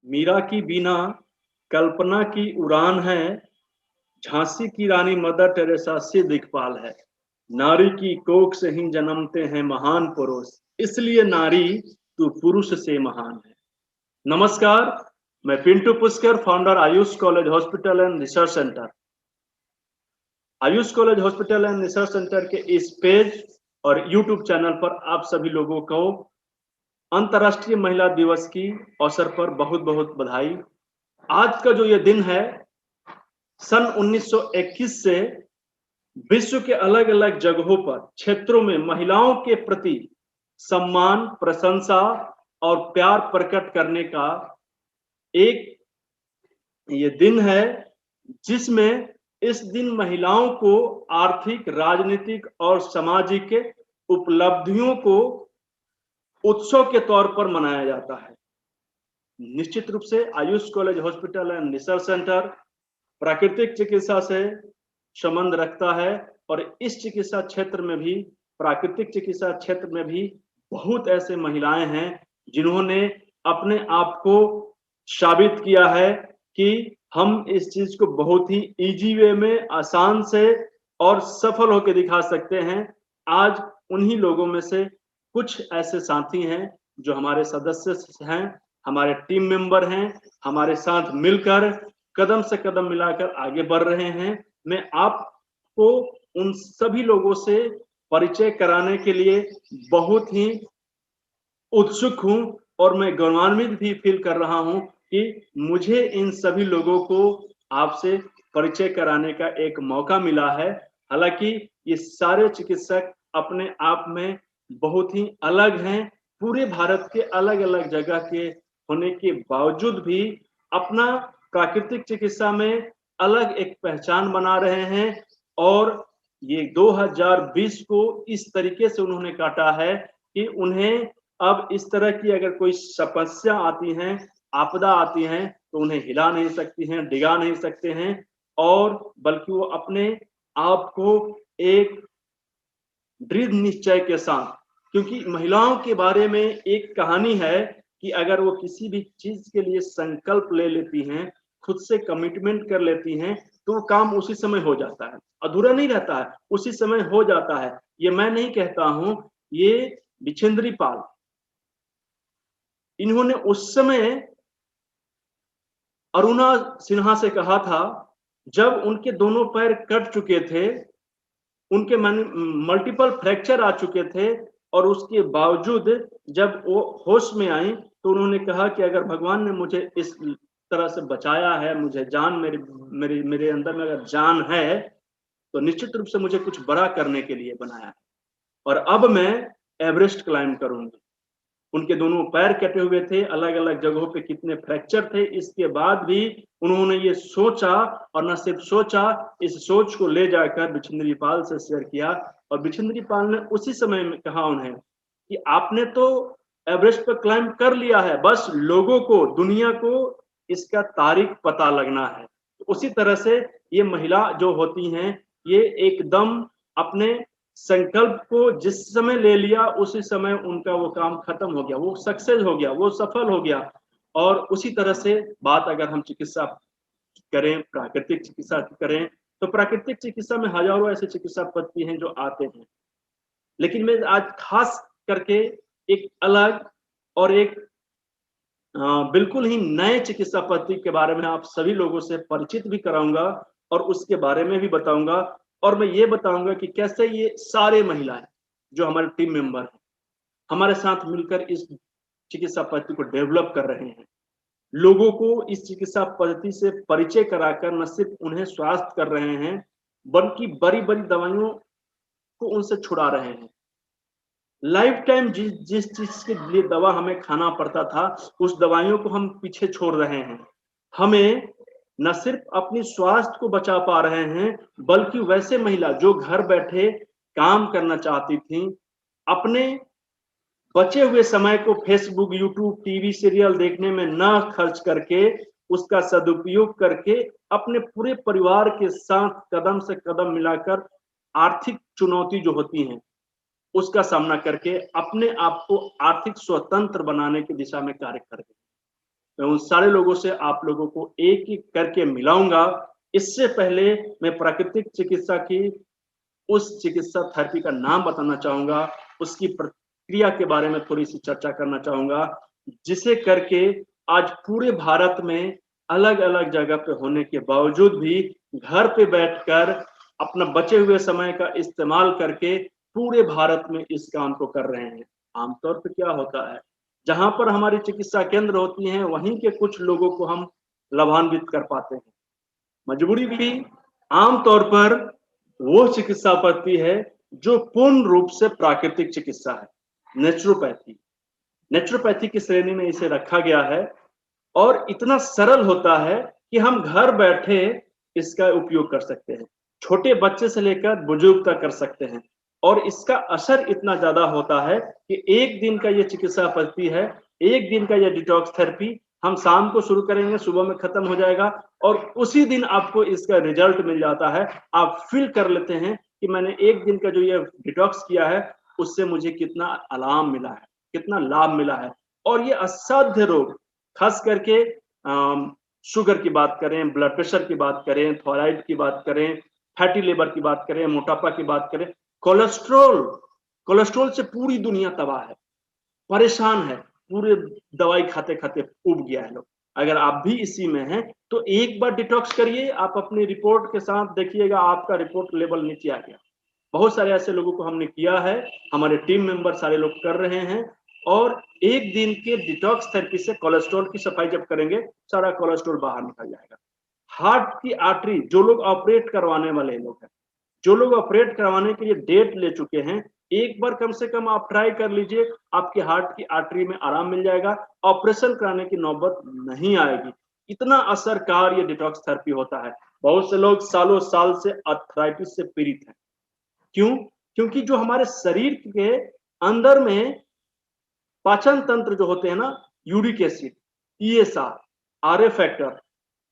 मीरा की बीना कल्पना की उड़ान है, झांसी की रानी मदर टेरेसा से दिक्पाल है। नारी की कोख से ही जन्मते हैं महान पुरुष, इसलिए नारी तू पुरुष से महान है। नमस्कार, मैं Pintu Pushkar, founder Ayush college hospital and research centre. Ayush college hospital and research centre के इस पेज और यूट्यूब चैनल पर आप सभी लोगों को अंतर्राष्ट्रीय महिला दिवस की अवसर पर बहुत बहुत बधाई। आज का जो ये दिन है, सन 1921 से विश्व के अलग अलग जगहों पर क्षेत्रों में महिलाओं के प्रति सम्मान, प्रशंसा और प्यार प्रकट करने का एक ये दिन है, जिसमें इस दिन महिलाओं को आर्थिक, राजनीतिक और सामाजिक उपलब्धियों को उत्सव के तौर पर मनाया जाता है। निश्चित रूप से Ayush college hospital and research centre प्राकृतिक चिकित्सा से संबंध रखता है और इस चिकित्सा क्षेत्र में भी, प्राकृतिक चिकित्सा क्षेत्र में भी बहुत ऐसे महिलाएं हैं जिन्होंने अपने आप को साबित किया है कि हम इस चीज को बहुत ही इजी वे में, आसान से और सफल होकर दिखा सकते हैं। आज उन्हीं लोगों में से कुछ ऐसे साथी हैं जो हमारे सदस्य हैं, हमारे टीम मेंबर हैं, हमारे साथ मिलकर कदम से कदम मिलाकर आगे बढ़ रहे हैं। मैं आपको उन सभी लोगों से परिचय कराने के लिए बहुत ही उत्सुक हूं और मैं गौरवान्वित भी फील कर रहा हूं कि मुझे इन सभी लोगों को आपसे परिचय कराने का एक मौका मिला है। हालांकि ये सारे चिकित्सक अपने आप में बहुत ही अलग हैं, पूरे भारत के अलग अलग जगह के होने के बावजूद भी अपना प्राकृतिक चिकित्सा में अलग एक पहचान बना रहे हैं और ये 2020 को इस तरीके से उन्होंने काटा है कि उन्हें अब इस तरह की अगर कोई समस्या आती है, आपदा आती है, तो उन्हें हिला नहीं सकती हैं, डिगा नहीं सकते हैं और बल्कि वो अपने आप को एक दृढ़ निश्चय के साथ, क्योंकि महिलाओं के बारे में एक कहानी है कि अगर वो किसी भी चीज के लिए संकल्प ले लेती हैं, खुद से कमिटमेंट कर लेती हैं, तो वो काम उसी समय हो जाता है, अधूरा नहीं रहता है, उसी समय हो जाता है। ये मैं नहीं कहता हूं, ये बिछेंद्री पाल, इन्होंने उस समय अरुणा सिन्हा से कहा था, जब उनके दोनों पैर कट चुके थे, उनके मल्टीपल फ्रैक्चर आ चुके थे और उसके बावजूद जब वो होश में आई तो उन्होंने कहा कि अगर भगवान ने मुझे इस तरह से बचाया है, मुझे जान मेरे अंदर में अगर जान है, तो निश्चित रूप से मुझे कुछ बड़ा करने के लिए बनाया है और अब मैं एवरेस्ट क्लाइंब करूंगी। उनके दोनों पैर कटे हुए थे, अलग अलग जगहों पे कितने फ्रैक्चर थे, इसके बाद भी उन्होंने ये सोचा और न सिर्फ सोचा, इस सोच को ले जाकर बिछेंद्री पाल से शेयर किया और बिछेंद्री पाल ने उसी समय में कहा उन्हें कि आपने तो एवरेस्ट पर क्लाइंब कर लिया है, बस लोगों को, दुनिया को इसका तारीख पता लगना है। तो उसी तरह से ये महिला जो होती हैं, ये एकदम अपने संकल्प को जिस समय ले लिया उसी समय उनका वो काम खत्म हो गया, वो सक्सेस हो गया, वो सफल हो गया। और उसी तरह से बात अगर हम चिकित्सा करें, प्राकृतिक चिकित्सा करें, तो प्राकृतिक चिकित्सा में हजारों ऐसे चिकित्सा पद्धति हैं जो आते हैं, लेकिन मैं आज खास करके एक अलग और एक बिल्कुल ही नए चिकित्सा पद्धति के बारे में आप सभी लोगों से परिचित भी कराऊंगा और उसके बारे में भी बताऊंगा और मैं ये बताऊंगा कि कैसे ये सारे महिलाएं जो हमारे टीम मेंबर हैं, हमारे साथ मिलकर इस चिकित्सा पद्धति को डेवलप कर रहे हैं, लोगों को इस चिकित्सा पद्धति से परिचय कराकर न सिर्फ उन्हें स्वास्थ्य कर रहे हैं, बल्कि बड़ी बड़ी दवाइयों को उनसे छुड़ा रहे हैं। लाइफ टाइम जिस चीज के लिए दवा हमें खाना पड़ता था, उस दवाइयों को हम पीछे छोड़ रहे हैं। हमें न सिर्फ अपनी स्वास्थ्य को बचा पा रहे हैं, बल्कि वैसे महिला जो घर बैठे काम करना चाहती थी, अपने बचे हुए समय को फेसबुक, यूट्यूब, टीवी सीरियल देखने में न खर्च करके उसका सदुपयोग करके अपने पूरे परिवार के साथ कदम से कदम मिलाकर आर्थिक चुनौती जो होती हैं उसका सामना करके अपने आप को आर्थिक स्वतंत्र बनाने की दिशा में कार्य कर रहे हैं। मैं उन सारे लोगों से आप लोगों को एक एक करके मिलाऊंगा। इससे पहले मैं प्राकृतिक चिकित्सा की उस चिकित्सा थेरेपी का नाम बताना चाहूंगा, उसकी प्रक्रिया के बारे में थोड़ी सी चर्चा करना चाहूंगा, जिसे करके आज पूरे भारत में अलग अलग जगह पे होने के बावजूद भी घर पे बैठकर अपना बचे हुए समय का इस्तेमाल करके पूरे भारत में इस काम को कर रहे हैं। आमतौर पर क्या होता है, जहां पर हमारी चिकित्सा केंद्र होती हैं वहीं के कुछ लोगों को हम लाभान्वित कर पाते हैं। मजबूरी भी आमतौर पर वो चिकित्सा पद्धति है जो पूर्ण रूप से प्राकृतिक चिकित्सा है, नेचुरोपैथी। नेचुरोपैथी की श्रेणी में इसे रखा गया है और इतना सरल होता है कि हम घर बैठे इसका उपयोग कर सकते हैं। छोटे बच्चे से लेकर बुजुर्ग तक कर सकते हैं और इसका असर इतना ज्यादा होता है कि एक दिन का ये चिकित्सा पद्धति है, एक दिन का ये डिटॉक्स थेरेपी हम शाम को शुरू करेंगे, सुबह में खत्म हो जाएगा और उसी दिन आपको इसका रिजल्ट मिल जाता है। आप फील कर लेते हैं कि मैंने एक दिन का जो ये डिटॉक्स किया है उससे मुझे कितना आराम मिला है, कितना लाभ मिला है। और ये असाध्य रोग, खास करके शुगर की बात करें, ब्लड प्रेशर की बात करें, थायराइड की बात करें, फैटी लिवर की बात करें, मोटापा की बात करें, कोलेस्ट्रॉल से पूरी दुनिया तबाह है, परेशान है, पूरे दवाई खाते खाते उब गया है लोग। अगर आप भी इसी में हैं तो एक बार डिटॉक्स करिए, आप अपनी रिपोर्ट के साथ देखिएगा आपका रिपोर्ट लेवल नीचे आ गया। बहुत सारे ऐसे लोगों को हमने किया है, हमारे टीम मेंबर सारे लोग कर रहे हैं और एक दिन के डिटॉक्स थेरेपी से कोलेस्ट्रॉल की सफाई जब करेंगे सारा कोलेस्ट्रॉल बाहर निकल जाएगा। हार्ट की आर्टरी, जो लोग ऑपरेट करवाने वाले लोग हैं, जो लोग ऑपरेट करवाने के लिए डेट ले चुके हैं, एक बार कम से कम आप ट्राई कर लीजिए, आपके हार्ट की आर्टरी में आराम मिल जाएगा, ऑपरेशन कराने की नौबत नहीं आएगी। इतना असरकार ये डिटॉक्स थेरेपी होता है। बहुत से लोग सालों साल से आर्थराइटिस से पीड़ित हैं। क्यों? क्योंकि जो हमारे शरीर के अंदर में पाचन तंत्र जो होते हैं ना, uric acid, ESR, RA factor,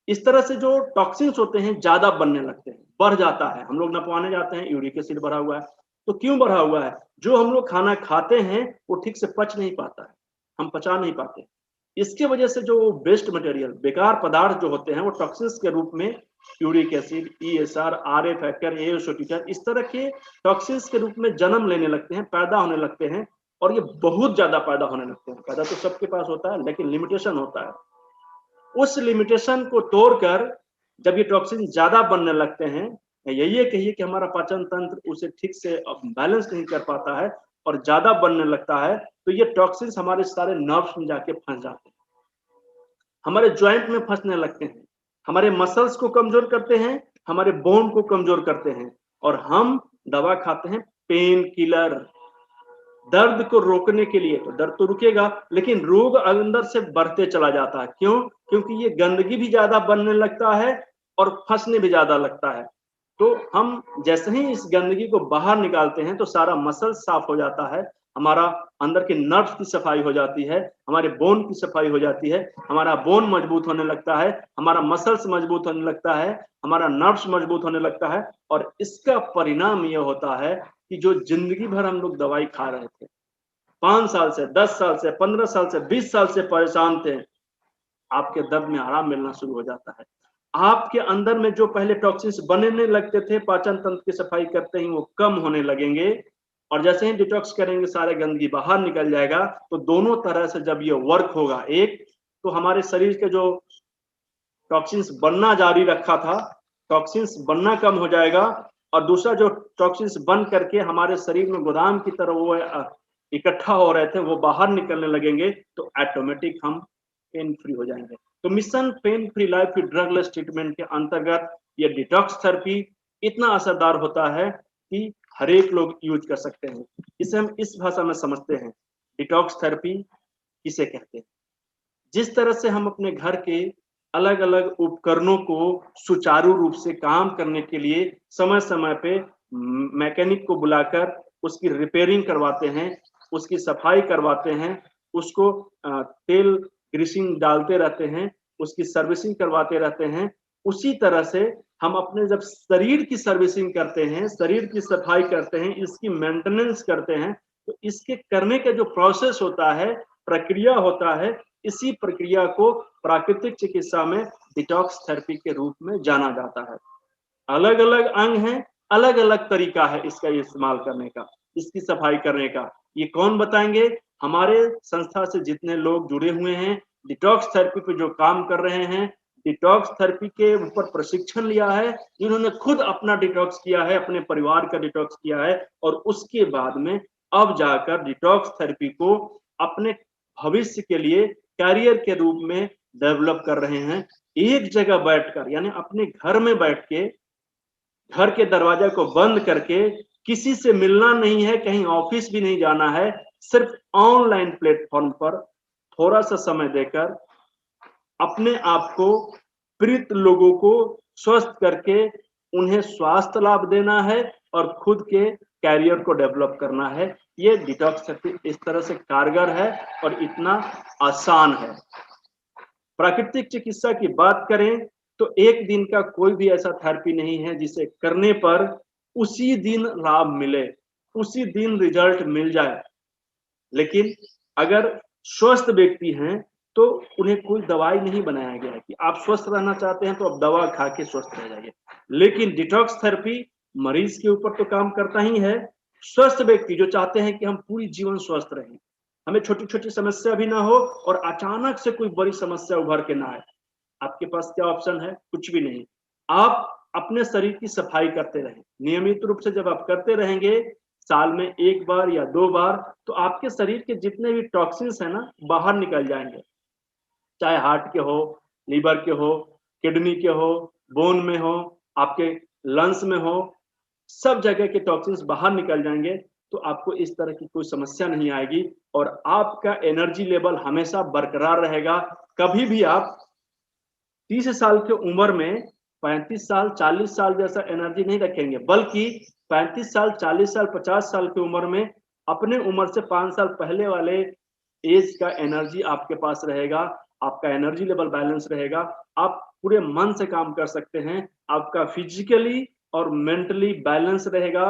इस तरह से जो टॉक्सिन्स होते हैं ज्यादा बनने लगते हैं, बढ़ जाता है। हम लोग नपवाने जाते हैं, यूरिक एसिड बढ़ा हुआ है। तो क्यों बढ़ा हुआ है? जो हम लोग खाना खाते हैं वो ठीक से पच नहीं पाता है, हम पचा नहीं पाते। इसके वजह से जो वेस्ट मटेरियल, बेकार पदार्थ जो होते हैं वो टॉक्सिन्स के रूप में uric acid, ESR, RA factor, ASO titre, इस तरह के टॉक्सिन्स के रूप में जन्म लेने लगते हैं, पैदा होने लगते हैं और ये बहुत ज्यादा पैदा होने लगते हैं। पैदा तो सबके पास होता है लेकिन लिमिटेशन होता है। उस लिमिटेशन को तोड़कर जब ये टॉक्सिन ज्यादा बनने लगते हैं, यही कहिए कि हमारा पाचन तंत्र उसे ठीक से बैलेंस नहीं कर पाता है और ज्यादा बनने लगता है, तो ये टॉक्सिन्स हमारे सारे नर्व्स में जाके फंस जाते हैं, हमारे ज्वाइंट में फंसने लगते हैं, हमारे मसल्स को कमजोर करते हैं, हमारे बोन को कमजोर करते हैं और हम दवा खाते हैं पेन किलर, दर्द को रोकने के लिए। तो दर्द तो रुकेगा लेकिन रोग अंदर से बढ़ते चला जाता है। क्यों? क्योंकि ये गंदगी भी ज्यादा बनने लगता है और फंसने भी ज्यादा लगता है। तो हम जैसे ही इस गंदगी को बाहर निकालते हैं तो सारा मसल साफ हो जाता है, हमारा अंदर के नर्व्स की सफाई हो जाती है, हमारे बोन की सफाई हो जाती है, हमारा बोन मजबूत होने लगता है, हमारा मसल्स मजबूत होने लगता है, हमारा नर्व्स मजबूत होने लगता है और इसका परिणाम ये होता है कि जो जिंदगी भर हम लोग दवाई खा रहे थे, 5 साल से, 10 साल से, 15 साल से, 20 साल से परेशान थे, आपके दर्द में आराम मिलना शुरू हो जाता है। आपके अंदर में जो पहले टॉक्सिन्स बनने लगते थे, पाचन तंत्र की सफाई करते ही वो कम होने लगेंगे और जैसे ही डिटॉक्स करेंगे सारे गंदगी बाहर निकल जाएगा। तो दोनों तरह से जब ये वर्क होगा, एक तो हमारे शरीर के जो टॉक्सिन्स बनना जारी रखा था, टॉक्सिन्स बनना कम हो जाएगा और दूसरा जो टॉक्सिन्स बन करके हमारे शरीर में गोदाम की तरह वो इकट्ठा हो रहे थे वो बाहर निकलने लगेंगे, तो ऑटोमेटिक हम पेन फ्री हो जाएंगे। तो mission pain free life drugless treatment के अंतर्गत ये डिटॉक्स थेरेपी इतना असरदार होता है कि हर एक लोग यूज कर सकते हैं। इसे हम इस भाषा में समझते हैं, डिटॉक्स थेरेपी किसे कहते हैं। जिस तरह से हम अपने घर के अलग अलग उपकरणों को सुचारू रूप से काम करने के लिए समय समय पे मैकेनिक को बुलाकर उसकी रिपेयरिंग करवाते हैं, उसकी सफाई करवाते हैं, उसको तेल ग्रीसिंग डालते रहते हैं, उसकी सर्विसिंग करवाते रहते हैं, उसी तरह से हम अपने जब शरीर की सर्विसिंग करते हैं, शरीर की सफाई करते हैं, इसकी मेंटेनेंस करते हैं, तो इसके करने का जो प्रोसेस होता है, प्रक्रिया होता है, इसी प्रक्रिया को प्राकृतिक चिकित्सा में डिटॉक्स थेरेपी के रूप में जाना जाता है। अलग अलग अंग हैं, अलग अलग तरीका है इसका इस्तेमाल करने का, इसकी सफाई करने का। ये कौन बताएंगे? हमारे संस्था से जितने लोग जुड़े हुए हैं, डिटॉक्स थेरेपी पे जो काम कर रहे हैं, डिटॉक्स थेरेपी के ऊपर प्रशिक्षण लिया है, जिन्होंने खुद अपना डिटॉक्स किया है, अपने परिवार का डिटॉक्स किया है, और उसके बाद में अब जाकर डिटॉक्स थेरेपी को अपने भविष्य के लिए कैरियर के रूप में डेवलप कर रहे हैं। एक जगह बैठकर, यानी अपने घर में बैठ के, घर के दरवाजा को बंद करके, किसी से मिलना नहीं है, कहीं ऑफिस भी नहीं जाना है, सिर्फ ऑनलाइन प्लेटफॉर्म पर थोड़ा सा समय देकर अपने आप को, पीड़ित लोगों को स्वस्थ करके उन्हें स्वास्थ्य लाभ देना है और खुद के कैरियर को डेवलप करना है। ये डिटॉक्स थेरेपी इस तरह से कारगर है और इतना आसान है। प्राकृतिक चिकित्सा की बात करें तो एक दिन का कोई भी ऐसा थेरेपी नहीं है जिसे करने पर उसी दिन लाभ मिले, उसी दिन रिजल्ट मिल जाए। लेकिन अगर स्वस्थ व्यक्ति हैं तो उन्हें कोई दवाई नहीं बनाया गया है कि आप स्वस्थ रहना चाहते हैं तो आप दवा खा के स्वस्थ रह जाइए। लेकिन डिटॉक्स थेरेपी मरीज के ऊपर तो काम करता ही है। स्वस्थ व्यक्ति जो चाहते हैं कि हम पूरी जीवन स्वस्थ रहें, हमें छोटी छोटी समस्या भी ना हो और अचानक से कोई बड़ी समस्या उभर के ना आए, आपके पास क्या ऑप्शन है? कुछ भी नहीं। आप अपने शरीर की सफाई करते रहें, नियमित रूप से जब आप करते रहेंगे, साल में 1 बार या 2 बार, तो आपके शरीर के जितने भी टॉक्सिन्स हैं ना, बाहर निकल जाएंगे। चाहे हार्ट के हो, लीवर के हो, किडनी के हो, बोन में हो, आपके लंग्स में हो, सब जगह के टॉक्सिन्स बाहर निकल जाएंगे। तो आपको इस तरह की कोई समस्या नहीं आएगी और आपका एनर्जी लेवल हमेशा बरकरार रहेगा। कभी भी आप 30 साल की उम्र में 35 साल, 40 साल जैसा एनर्जी नहीं रखेंगे, बल्कि 35 साल, 40 साल, 50 साल की उम्र में अपने उम्र से 5 साल पहले वाले एज का एनर्जी आपके पास रहेगा। आपका एनर्जी लेवल बैलेंस रहेगा। आप पूरे मन से काम कर सकते हैं। आपका फिजिकली और मेंटली बैलेंस रहेगा।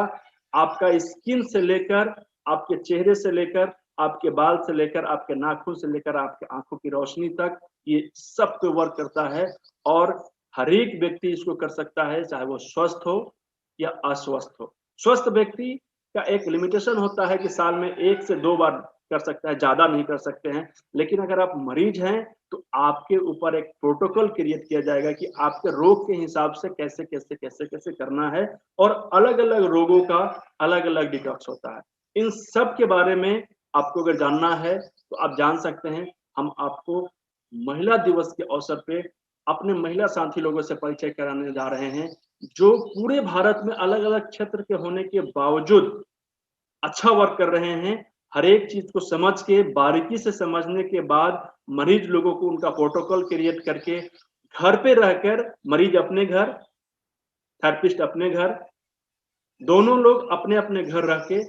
आपका स्किन से लेकर, आपके चेहरे से लेकर, आपके बाल से लेकर, आपके नाखून से लेकर, आपके आंखों की रोशनी तक, ये सब पे वर्क करता है। और हर एक व्यक्ति इसको कर सकता है, चाहे वो स्वस्थ हो या अस्वस्थ हो। स्वस्थ व्यक्ति का एक लिमिटेशन होता है कि साल में 1 से 2 बार कर सकता है, ज्यादा नहीं कर सकते हैं। लेकिन अगर आप मरीज हैं तो आपके ऊपर एक प्रोटोकॉल क्रिएट किया जाएगा कि आपके रोग के हिसाब से कैसे कैसे कैसे कैसे करना है, और अलग अलग रोगों का अलग अलग डिटॉक्स होता है। इन सब के बारे में आपको अगर जानना है तो आप जान सकते हैं। हम आपको महिला दिवस के अवसर पे अपने महिला साथी लोगों से परिचय कराने जा रहे हैं, जो पूरे भारत में अलग अलग क्षेत्र के होने के बावजूद अच्छा वर्क कर रहे हैं। हर एक चीज को समझ के, बारीकी से समझने के बाद मरीज लोगों को उनका प्रोटोकॉल क्रिएट करके, घर पे रहकर, मरीज अपने घर, थेरेपिस्ट अपने घर, दोनों लोग अपने अपने घर रह के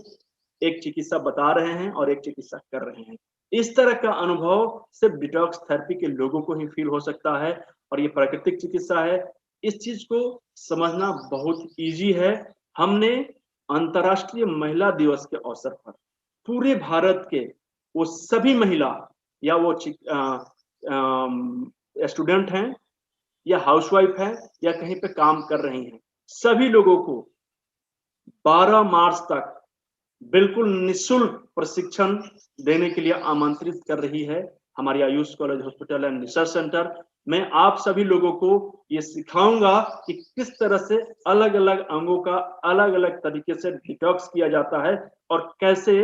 एक चिकित्सा बता रहे हैं और एक चिकित्सा कर रहे हैं। इस तरह का अनुभव सिर्फ डिटॉक्स थेरेपी के लोगों को ही फील हो सकता है और ये प्राकृतिक चिकित्सा है। इस चीज को समझना बहुत इजी है। हमने अंतर्राष्ट्रीय महिला दिवस के अवसर पर पूरे भारत के वो सभी महिला, या वो स्टूडेंट हैं या हाउसवाइफ हैं या कहीं पे काम कर रही हैं, सभी लोगों को 12 मार्च तक बिल्कुल निःशुल्क प्रशिक्षण देने के लिए आमंत्रित कर रही है हमारी Ayush college hospital and research centre. मैं आप सभी लोगों को ये सिखाऊंगा कि किस तरह से अलग अलग अंगों का अलग अलग तरीके से डिटॉक्स किया जाता है और कैसे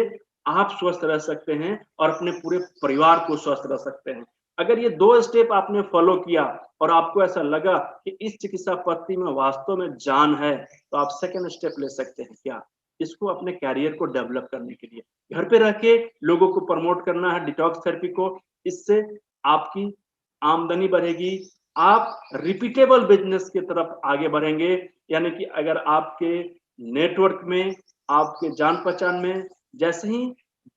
आप स्वस्थ रह सकते हैं और अपने पूरे परिवार को स्वस्थ रह सकते हैं। अगर ये 2 स्टेप आपने फॉलो किया और आपको ऐसा लगा कि इस चिकित्सा पद्धति में वास्तव में जान है, तो आप सेकंड स्टेप ले सकते हैं। क्या? इसको अपने कैरियर को डेवलप करने के लिए घर पे रह के लोगों को प्रमोट करना है डिटॉक्स थेरेपी को। इससे आपकी आमदनी बढ़ेगी, आप रिपीटेबल बिजनेस की तरफ आगे बढ़ेंगे। यानी कि अगर आपके नेटवर्क में, आपके जान पहचान में जैसे ही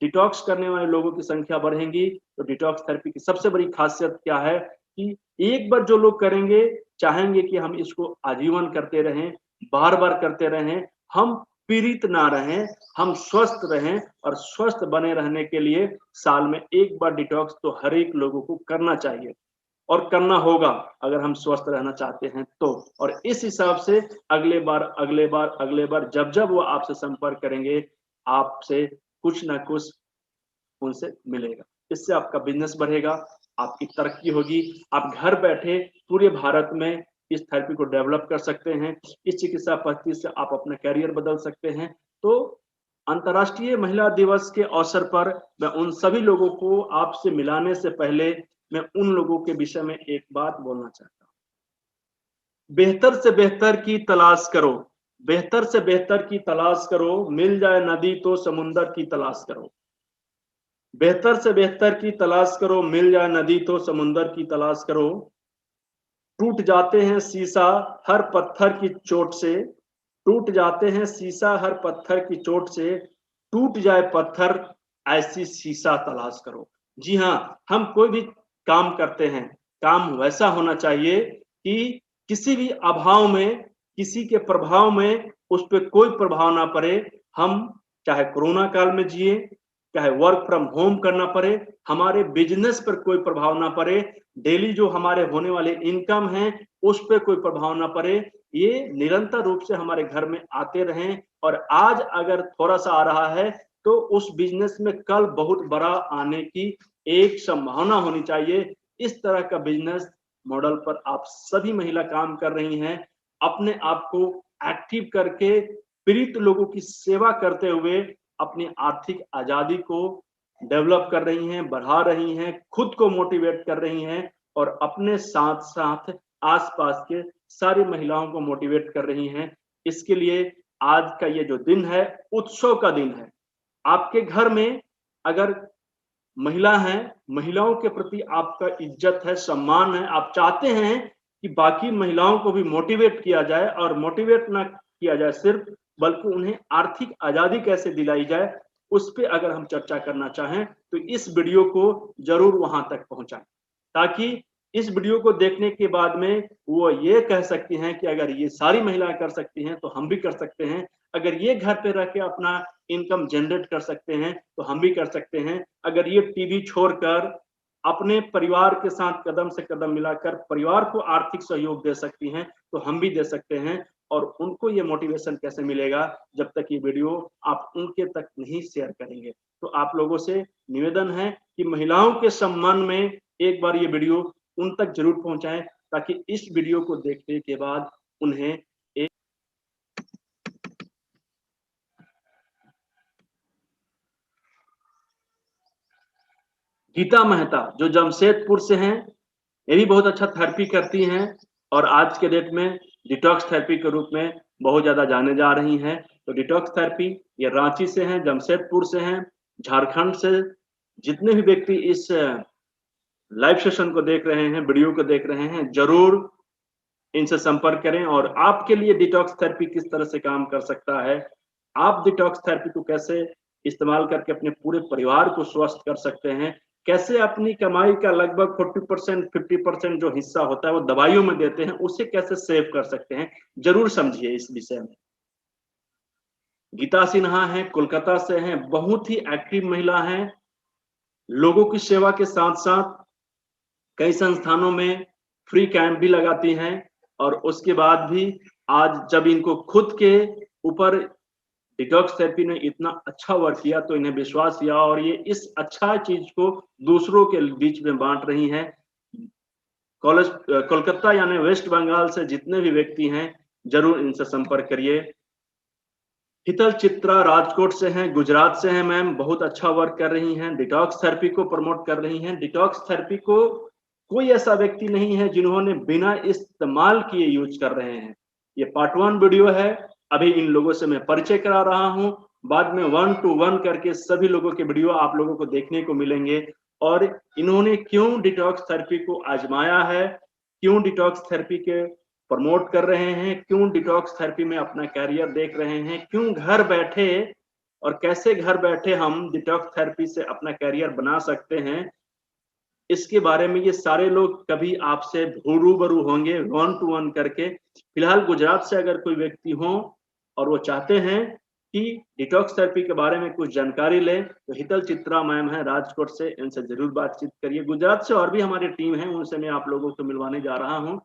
डिटॉक्स करने वाले लोगों की संख्या बढ़ेगी, तो डिटॉक्स थेरेपी की सबसे बड़ी खासियत क्या है कि एक बार जो लोग करेंगे, चाहेंगे कि हम इसको आजीवन करते रहें, बार बार करते रहें। हम पीड़ित ना रहें, हम स्वस्थ रहें। और स्वस्थ बने रहने के लिए साल में एक बार डिटॉक्स तो हर एक लोगों को करना चाहिए और करना होगा अगर हम स्वस्थ रहना चाहते हैं तो। और इस हिसाब से अगले बार जब वो आपसे संपर्क करेंगे, आपसे कुछ ना कुछ उनसे मिलेगा। इससे आपका बिजनेस बढ़ेगा, आपकी तरक्की होगी। आप घर बैठे पूरे भारत में इस थेरेपी को डेवलप कर सकते हैं। इस चिकित्सा पद्धति से आप अपना करियर बदल सकते हैं। तो अंतर्राष्ट्रीय महिला दिवस के अवसर पर मैं उन सभी लोगों को आपसे मिलाने से पहले मैं उन लोगों के विषय में एक बात बोलना चाहता हूँ। बेहतर से बेहतर की तलाश करो, बेहतर से बेहतर की तलाश करो, मिल जाए नदी तो समुंदर की तलाश करो। बेहतर से बेहतर की तलाश करो, मिल जाए नदी तो समुंदर की तलाश करो। टूट जाते हैं शीशा हर पत्थर की चोट से, टूट जाते हैं शीशा हर पत्थर की चोट से, टूट जाए पत्थर ऐसी शीशा तलाश करो। जी हाँ, हम कोई भी काम करते हैं, काम वैसा होना चाहिए कि किसी भी अभाव में, किसी के प्रभाव में उस पे कोई प्रभाव ना पड़े। हम चाहे कोरोना काल में जिए, चाहे वर्क फ्रॉम होम करना पड़े, हमारे बिजनेस पर कोई प्रभाव ना पड़े, डेली जो हमारे होने वाले इनकम है उस पे कोई प्रभाव ना पड़े। ये निरंतर रूप से हमारे घर में आते रहें। और आज अगर थोड़ा सा आ रहा है तो उस बिजनेस में कल बहुत बड़ा आने की एक संभावना होनी चाहिए। इस तरह का बिजनेस मॉडल पर आप सभी महिला काम कर रही हैं। अपने आप को एक्टिव करके पीड़ित लोगों की सेवा करते हुए अपनी आर्थिक आजादी को डेवलप कर रही हैं, बढ़ा रही हैं, खुद को मोटिवेट कर रही हैं और अपने साथ साथ आसपास के सारी महिलाओं को मोटिवेट कर रही हैं। इसके लिए आज का ये जो दिन है, उत्सव का दिन है। आपके घर में अगर महिला है, महिलाओं के प्रति आपका इज्जत है, सम्मान है, आप चाहते हैं कि बाकी महिलाओं को भी मोटिवेट किया जाए और मोटिवेट ना किया जाए सिर्फ, बल्कि उन्हें आर्थिक आजादी कैसे दिलाई जाए, उस पे अगर हम चर्चा करना चाहें तो इस वीडियो को जरूर वहां तक पहुंचाएं, ताकि इस वीडियो को देखने के बाद में वो ये कह सकती हैं कि अगर ये सारी महिलाएं कर सकती हैं तो हम भी कर सकते हैं। अगर ये घर पे रह के अपना इनकम जनरेट कर सकते हैं तो हम भी कर सकते हैं। अगर ये टीवी छोड़कर अपने परिवार के साथ कदम से कदम मिलाकर परिवार को आर्थिक सहयोग दे सकती हैं तो हम भी दे सकते हैं। और उनको ये मोटिवेशन कैसे मिलेगा जब तक ये वीडियो आप उनके तक नहीं शेयर करेंगे। तो आप लोगों से निवेदन है कि महिलाओं के सम्मान में एक बार ये वीडियो उन तक जरूर पहुंचाएं, ताकि इस वीडियो को देखने के बाद उन्हें एक गीता मेहता जो जमशेदपुर से हैं, ये भी बहुत अच्छा थेरेपी करती हैं और आज के डेट में डिटॉक्स थेरेपी के रूप में बहुत ज्यादा जाने जा रही हैं। तो डिटॉक्स थेरेपी ये रांची से हैं, जमशेदपुर से हैं, झारखंड से। जितने भी व्यक्ति इस लाइव सेशन को देख रहे हैं, वीडियो को देख रहे हैं, जरूर इनसे संपर्क करें। और आपके लिए डिटॉक्स थेरेपी किस तरह से काम कर सकता है, आप डिटॉक्स थेरेपी को कैसे इस्तेमाल करके अपने पूरे परिवार को स्वस्थ कर सकते हैं, कैसे अपनी कमाई का लगभग 40% 50% जो हिस्सा होता है वो दवाइयों में देते हैं, उसे कैसे सेव कर सकते हैं, जरूर समझिए इस विषय में। गीता सिन्हा है, कोलकाता से हैं, बहुत ही एक्टिव महिला हैं, लोगों की सेवा के साथ साथ कई संस्थानों में फ्री कैंप भी लगाती हैं। और उसके बाद भी आज जब इनको खुद के ऊपर डिटॉक्स थेरेपी ने इतना अच्छा वर्क किया तो इन्हें विश्वास किया और ये इस अच्छा चीज को दूसरों के बीच में बांट रही हैं। कोलकाता यानी वेस्ट बंगाल से जितने भी व्यक्ति हैं जरूर इनसे संपर्क करिए। हितल चित्रा राजकोट से हैं, गुजरात से हैं मैम, बहुत अच्छा वर्क कर रही हैं, डिटॉक्स थेरेपी को प्रमोट कर रही हैं। डिटॉक्स थेरेपी को कोई ऐसा व्यक्ति नहीं है जिन्होंने बिना इस्तेमाल किए यूज कर रहे हैं। ये पार्ट 1 वीडियो है, अभी इन लोगों से मैं परिचय करा रहा हूं, बाद में 1 to 1 करके सभी लोगों के वीडियो आप लोगों को देखने को मिलेंगे। और इन्होंने क्यों डिटॉक्स थेरेपी को आजमाया है, क्यों डिटॉक्स थेरेपी के प्रमोट कर रहे हैं, क्यों डिटॉक्स थेरेपी में अपना कैरियर देख रहे हैं, क्यों घर बैठे और कैसे घर बैठे हम डिटॉक्स थेरेपी से अपना कैरियर बना सकते हैं, इसके बारे में ये सारे लोग कभी आपसे रूबरू होंगे 1 to 1 करके। फिलहाल गुजरात से अगर कोई व्यक्ति हो और वो चाहते हैं कि डिटॉक्स थेरेपी के बारे में कुछ जानकारी लें तो हितल चित्रा मैम है राजकोट से, इनसे जरूर बातचीत करिए। गुजरात से और भी हमारी टीम है, उनसे मैं आप लोगों को मिलवाने जा रहा हूँ।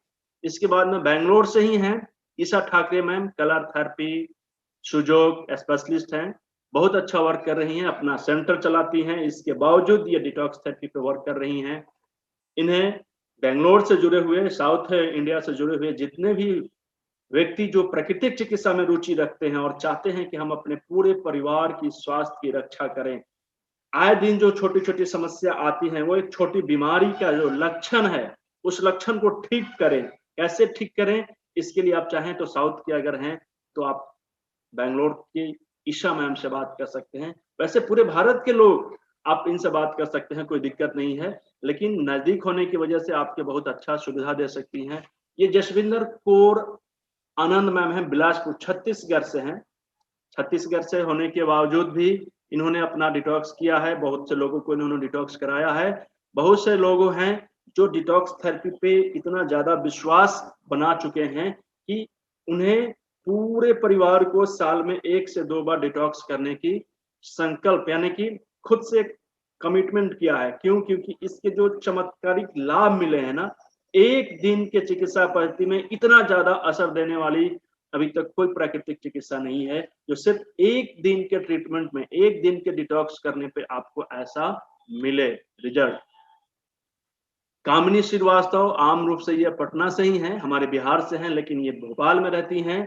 इसके बाद में बैंगलोर से ही हैं Isha Thackeray ma'am, colour therapy Sujok specialist हैं, बहुत अच्छा वर्क कर रही हैं, अपना सेंटर चलाती हैं, इसके बावजूद ये डिटॉक्स थेरेपी पे वर्क कर रही हैं। इन्हें बेंगलोर से जुड़े हुए, साउथ इंडिया से जुड़े हुए जितने भी व्यक्ति जो प्राकृतिक चिकित्सा में रुचि रखते हैं और चाहते हैं कि हम अपने पूरे परिवार की स्वास्थ्य की रक्षा करें, आए दिन जो छोटी-छोटी समस्या आती है, वो एक छोटी बीमारी का जो लक्षण है, उस लक्षण को ठीक करें। कैसे ठीक करें? इसके लिए आप चाहें तो साउथ के अगर हैं, तो आप बैंगलोर की ईशा मैम से बात कर सकते हैं। वैसे पूरे भारत के लोग आप इनसे बात कर सकते हैं, कोई दिक्कत नहीं है, लेकिन नज़दीक होने की वजह से आपके बहुत अच्छा सुविधा दे सकती हैं। ये जसविंदर कौर आनंद मैम हैं, बिलासपुर छत्तीसगढ़ से हैं। छत्तीसगढ़ से होने के बावजूद भी इन्होंने अपना डिटॉक्स किया है, बहुत से लोगों को इन्होंने डिटॉक्स कराया है। बहुत से लोग हैं जो डिटॉक्स थेरेपी पे इतना ज़्यादा विश्वास बना चुके हैं कि उन्हें पूरे परिवार को साल में 1 से 2 बार डिटॉक्स करने की संकल्प यानी कि खुद से कमिटमेंट किया है। क्यों? क्योंकि इसके जो चमत्कारिक लाभ मिले हैं ना, 1 दिन के चिकित्सा पद्धति में इतना ज़्यादा असर देने वाली अभी तक कोई प्राकृतिक चिकित्सा नहीं है, जो सिर्फ 1 दिन के ट्रीटमेंट में, 1 दिन के डिटॉक्स करने पे आपको ऐसा मिले रिजल्ट। कामिनी श्रीवास्तव आम रूप से ये पटना से ही हैं, हमारे बिहार से हैं, लेकिन ये भोपाल में रहती हैं।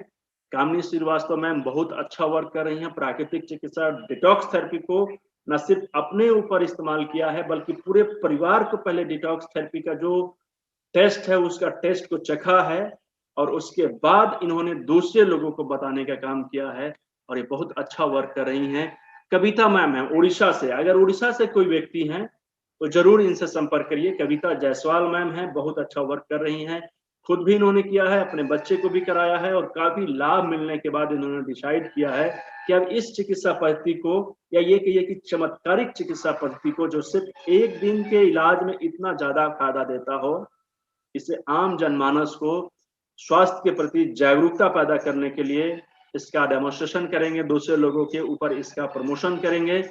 कामिनी श्रीवास्तव मैम बहुत अच्छा वर्क कर रही हैं। प्राकृतिक चिकित्सा डिटॉक्स थेरेपी को न सिर्फ अपने ऊपर इस्तेमाल किया है, बल्कि पूरे परिवार को पहले डिटॉक्स थेरेपी का जो टेस्ट है, उसका टेस्ट को चखा है और उसके बाद इन्होंने दूसरे लोगों को बताने का काम किया है और ये बहुत अच्छा वर्क कर रही हैं। कविता मैम है उड़ीसा से, अगर उड़ीसा से कोई व्यक्ति हैं तो जरूर इनसे संपर्क करिए। कविता जायसवाल मैम हैं, बहुत अच्छा वर्क कर रही हैं, खुद भी इन्होंने किया है, अपने बच्चे को भी कराया है और काफी लाभ मिलने के बाद इन्होंने डिसाइड किया है कि अब इस चिकित्सा पद्धति को, या ये कहिए कि चमत्कारिक चिकित्सा पद्धति को, जो सिर्फ 1 दिन के इलाज में इतना ज्यादा फायदा देता हो, इसे आम जनमानस को स्वास्थ्य के प्रति जागरूकता पैदा करने के लिए इसका डेमोन्स्ट्रेशन करेंगे, दूसरे लोगों के ऊपर इसका प्रमोशन करेंगे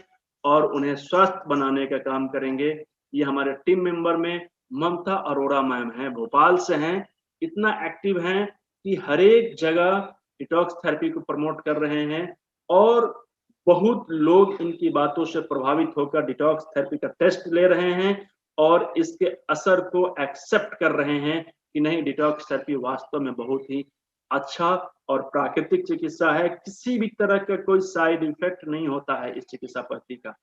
और उन्हें स्वस्थ बनाने का काम करेंगे। ये हमारे टीम मेंबर में ममता अरोड़ा मैम हैं, भोपाल से हैं, इतना एक्टिव हैं कि हर एक जगह डिटॉक्स थेरेपी को प्रमोट कर रहे हैं और बहुत लोग इनकी बातों से प्रभावित होकर डिटॉक्स थेरेपी का टेस्ट ले रहे हैं और इसके असर को एक्सेप्ट कर रहे हैं कि नहीं, डिटॉक्स थेरेपी वास्तव में बहुत ही अच्छा और प्राकृतिक चिकित्सा है। किसी भी तरह का कोई साइड इफेक्ट नहीं होता है इस चिकित्सा पद्धति का।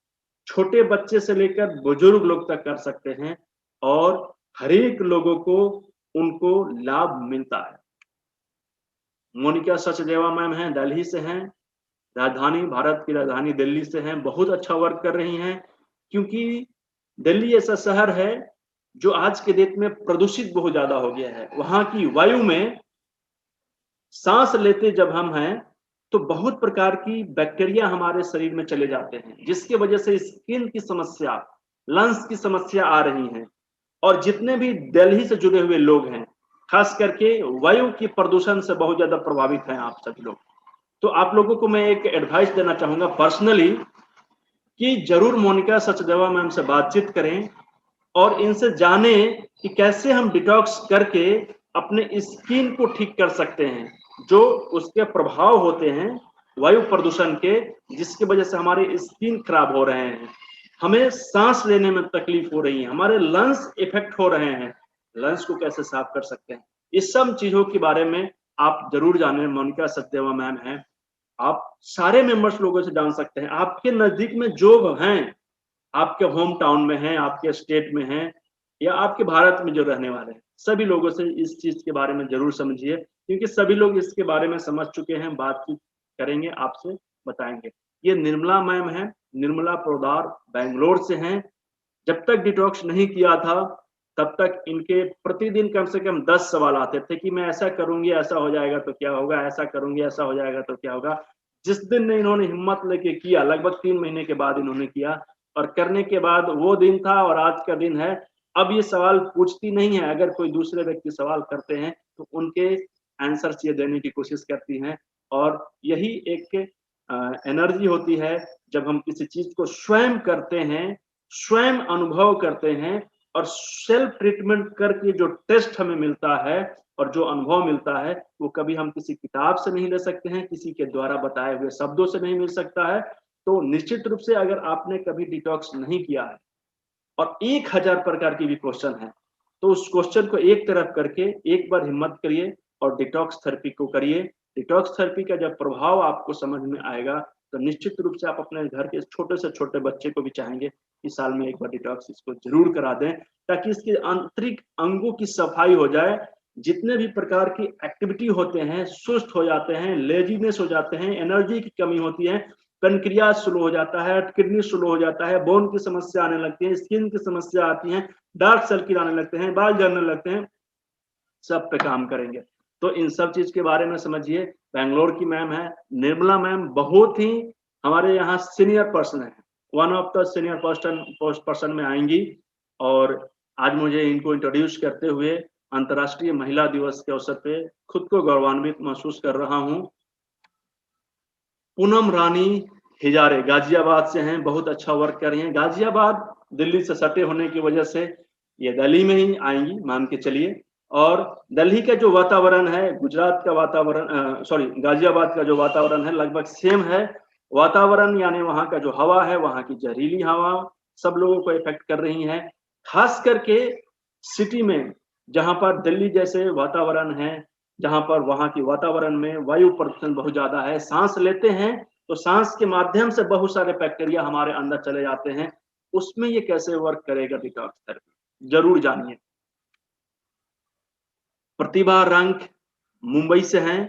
छोटे बच्चे से लेकर बुजुर्ग लोग तक कर सकते हैं और हर एक लोगों को उनको लाभ मिलता है। मोनिका सचदेवा मैम हैं, दिल्ली से हैं, राजधानी, भारत की राजधानी दिल्ली से हैं, बहुत अच्छा वर्क कर रही हैं क्योंकि दिल्ली ऐसा शहर है जो आज के डेट में प्रदूषित बहुत ज्यादा हो गया है। वहां की वायु में सांस लेते जब हम हैं तो बहुत प्रकार की बैक्टीरिया हमारे शरीर में चले जाते हैं, जिसके वजह से स्किन की समस्या, लंग्स की समस्या आ रही है। और जितने भी दिल्ली से जुड़े हुए लोग हैं, खास करके वायु की प्रदूषण से बहुत ज्यादा प्रभावित हैं आप सभी लोग। तो आप लोगों को मैं एक एडवाइस देना चाहूंगा पर्सनली कि जरूर मोनिका सचदेवा मैम से बातचीत करें और इनसे जाने कि कैसे हम डिटॉक्स करके अपने स्किन को ठीक कर सकते हैं, जो उसके प्रभाव होते हैं वायु प्रदूषण के, जिसकी वजह से हमारे स्किन खराब हो रहे हैं, हमें सांस लेने में तकलीफ हो रही है, हमारे लंग्स इफेक्ट हो रहे हैं। लंग्स को कैसे साफ कर सकते हैं, इस सब चीजों के बारे में आप जरूर जानें। मोनिका सचदेवा मैम हैं, आप सारे मेंबर्स लोगों से जान सकते हैं। आपके नजदीक में जो हैं, आपके होम टाउन में हैं, आपके स्टेट में हैं या आपके भारत में जो रहने वाले हैं, सभी लोगों से इस चीज के बारे में जरूर समझिए, क्योंकि सभी लोग इसके बारे में समझ चुके हैं, बातचीत करेंगे, आपसे बताएंगे। ये निर्मला मैम है, निर्मला पोदार, बैंगलोर से हैं। जब तक डिटॉक्स नहीं किया था तब तक इनके प्रतिदिन कम से कम 10 सवाल आते थे कि मैं ऐसा करूंगी ऐसा हो जाएगा तो क्या होगा, ऐसा करूंगी ऐसा हो जाएगा तो क्या होगा। जिस दिन इन्होंने हिम्मत लेके किया, लगभग 3 महीने के बाद इन्होंने किया और करने के बाद वो दिन था और आज का दिन है। अब ये सवाल पूछती नहीं है, अगर कोई दूसरे व्यक्ति सवाल करते हैं तो उनके आंसर्स ये देने की कोशिश करती हैं और यही एक एनर्जी होती है जब हम किसी चीज को स्वयं करते हैं, स्वयं अनुभव करते हैं और सेल्फ ट्रीटमेंट करके जो टेस्ट हमें मिलता है और जो अनुभव मिलता है वो कभी हम किसी किताब से नहीं ले सकते हैं, किसी के द्वारा बताए हुए शब्दों से नहीं मिल सकता है। तो निश्चित रूप से अगर आपने कभी डिटॉक्स नहीं किया है और 1000 प्रकार की भी क्वेश्चन है, तो उस क्वेश्चन को एक तरफ करके एक बार हिम्मत करिए और डिटॉक्स थेरेपी को करिए। डिटॉक्स थेरेपी का जब प्रभाव आपको समझ में आएगा, तो निश्चित रूप से आप अपने घर के छोटे से छोटे बच्चे को भी चाहेंगे कि साल में एक बार डिटॉक्स इसको ज़रूर करा दें, ताकि इसके आंतरिक अंगों की सफाई हो जाए। जितने भी प्रकार की एक्टिविटी होते हैं, सुस्त हो जाते हैं, लेज़ीनेस हो जाते हैं, एनर्जी की कमी होती है, पेनक्रियाज स्लो हो जाता है, किडनी स्लो हो जाता है, बोन की समस्या आने लगती है, स्किन की समस्या आती है, डार्क सर्किल आने लगते हैं, बाल झड़ने लगते हैं, सब पे काम करेंगे। तो इन सब चीज के बारे में समझिए। बैंगलोर की मैम है निर्मला मैम, बहुत ही हमारे यहाँ सीनियर पर्सन है, one of the senior person में आएंगी। और आज मुझे इनको इंट्रोड्यूस करते हुए अंतर्राष्ट्रीय महिला दिवस के अवसर पे खुद को गौरवान्वित महसूस कर रहा हूँ। पूनम रानी हिजारे गाजियाबाद से हैं, बहुत अच्छा वर्क कर रही हैं। गाजियाबाद दिल्ली से सटे होने की वजह से ये दिल्ली में ही आएंगी, मान के चलिए। और दिल्ली का जो वातावरण है, गुजरात का वातावरण, सॉरी गाजियाबाद का जो वातावरण है लगभग सेम है। वातावरण यानी वहाँ का जो हवा है, वहाँ की जहरीली हवा सब लोगों को इफेक्ट कर रही है। खास करके सिटी में, जहाँ पर दिल्ली जैसे वातावरण है, जहाँ पर वहाँ की वातावरण में वायु प्रदूषण बहुत ज्यादा है, सांस लेते हैं तो सांस के माध्यम से बहुत सारे बैक्टीरिया हमारे अंदर चले जाते हैं। उसमें ये कैसे वर्क करेगा डिटॉक्स थेरेपी, जरूर जानिए। प्रतिभा रंग मुंबई से हैं,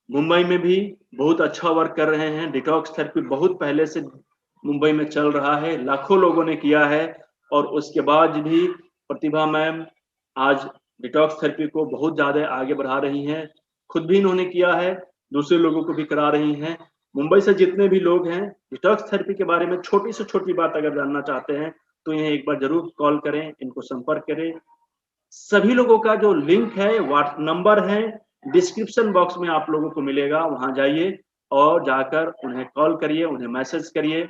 मुंबई में भी बहुत अच्छा वर्क कर रहे हैं। डिटॉक्स थेरेपी बहुत पहले से मुंबई में चल रहा है, लाखों लोगों ने किया है। और उसके बाद भी प्रतिभा मैम आज डिटॉक्स थेरेपी को बहुत ज्यादा आगे बढ़ा रही हैं। खुद भी इन्होंने किया है, दूसरे लोगों को भी करा रही हैं। मुंबई से जितने भी लोग हैं, डिटॉक्स थेरेपी के बारे में छोटी से छोटी बात अगर जानना चाहते हैं तो इन्हें एक बार जरूर कॉल करें, इनको संपर्क करें। सभी लोगों का जो लिंक है, व्हाट्सएप नंबर है, डिस्क्रिप्शन बॉक्स में आप लोगों को मिलेगा, वहां जाइए और जाकर उन्हें कॉल करिए, उन्हें मैसेज करिए।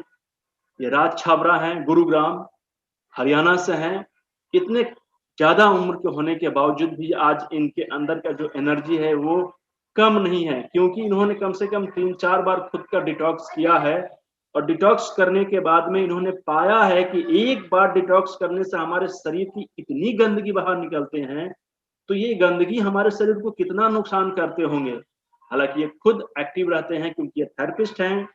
ये राज छाबरा हैं, गुरुग्राम हरियाणा से हैं। इतने ज्यादा उम्र के होने के बावजूद भी आज इनके अंदर का जो एनर्जी है वो कम नहीं है, क्योंकि इन्होंने कम से कम 3-4 बार खुद का डिटॉक्स किया है। और डिटॉक्स करने के बाद में इन्होंने पाया है कि एक बार डिटॉक्स करने से हमारे शरीर की इतनी गंदगी बाहर निकलते हैं, तो ये गंदगी हमारे शरीर को कितना नुकसान करते होंगे। हालांकि ये खुद एक्टिव रहते हैं क्योंकि ये थेरेपिस्ट हैं,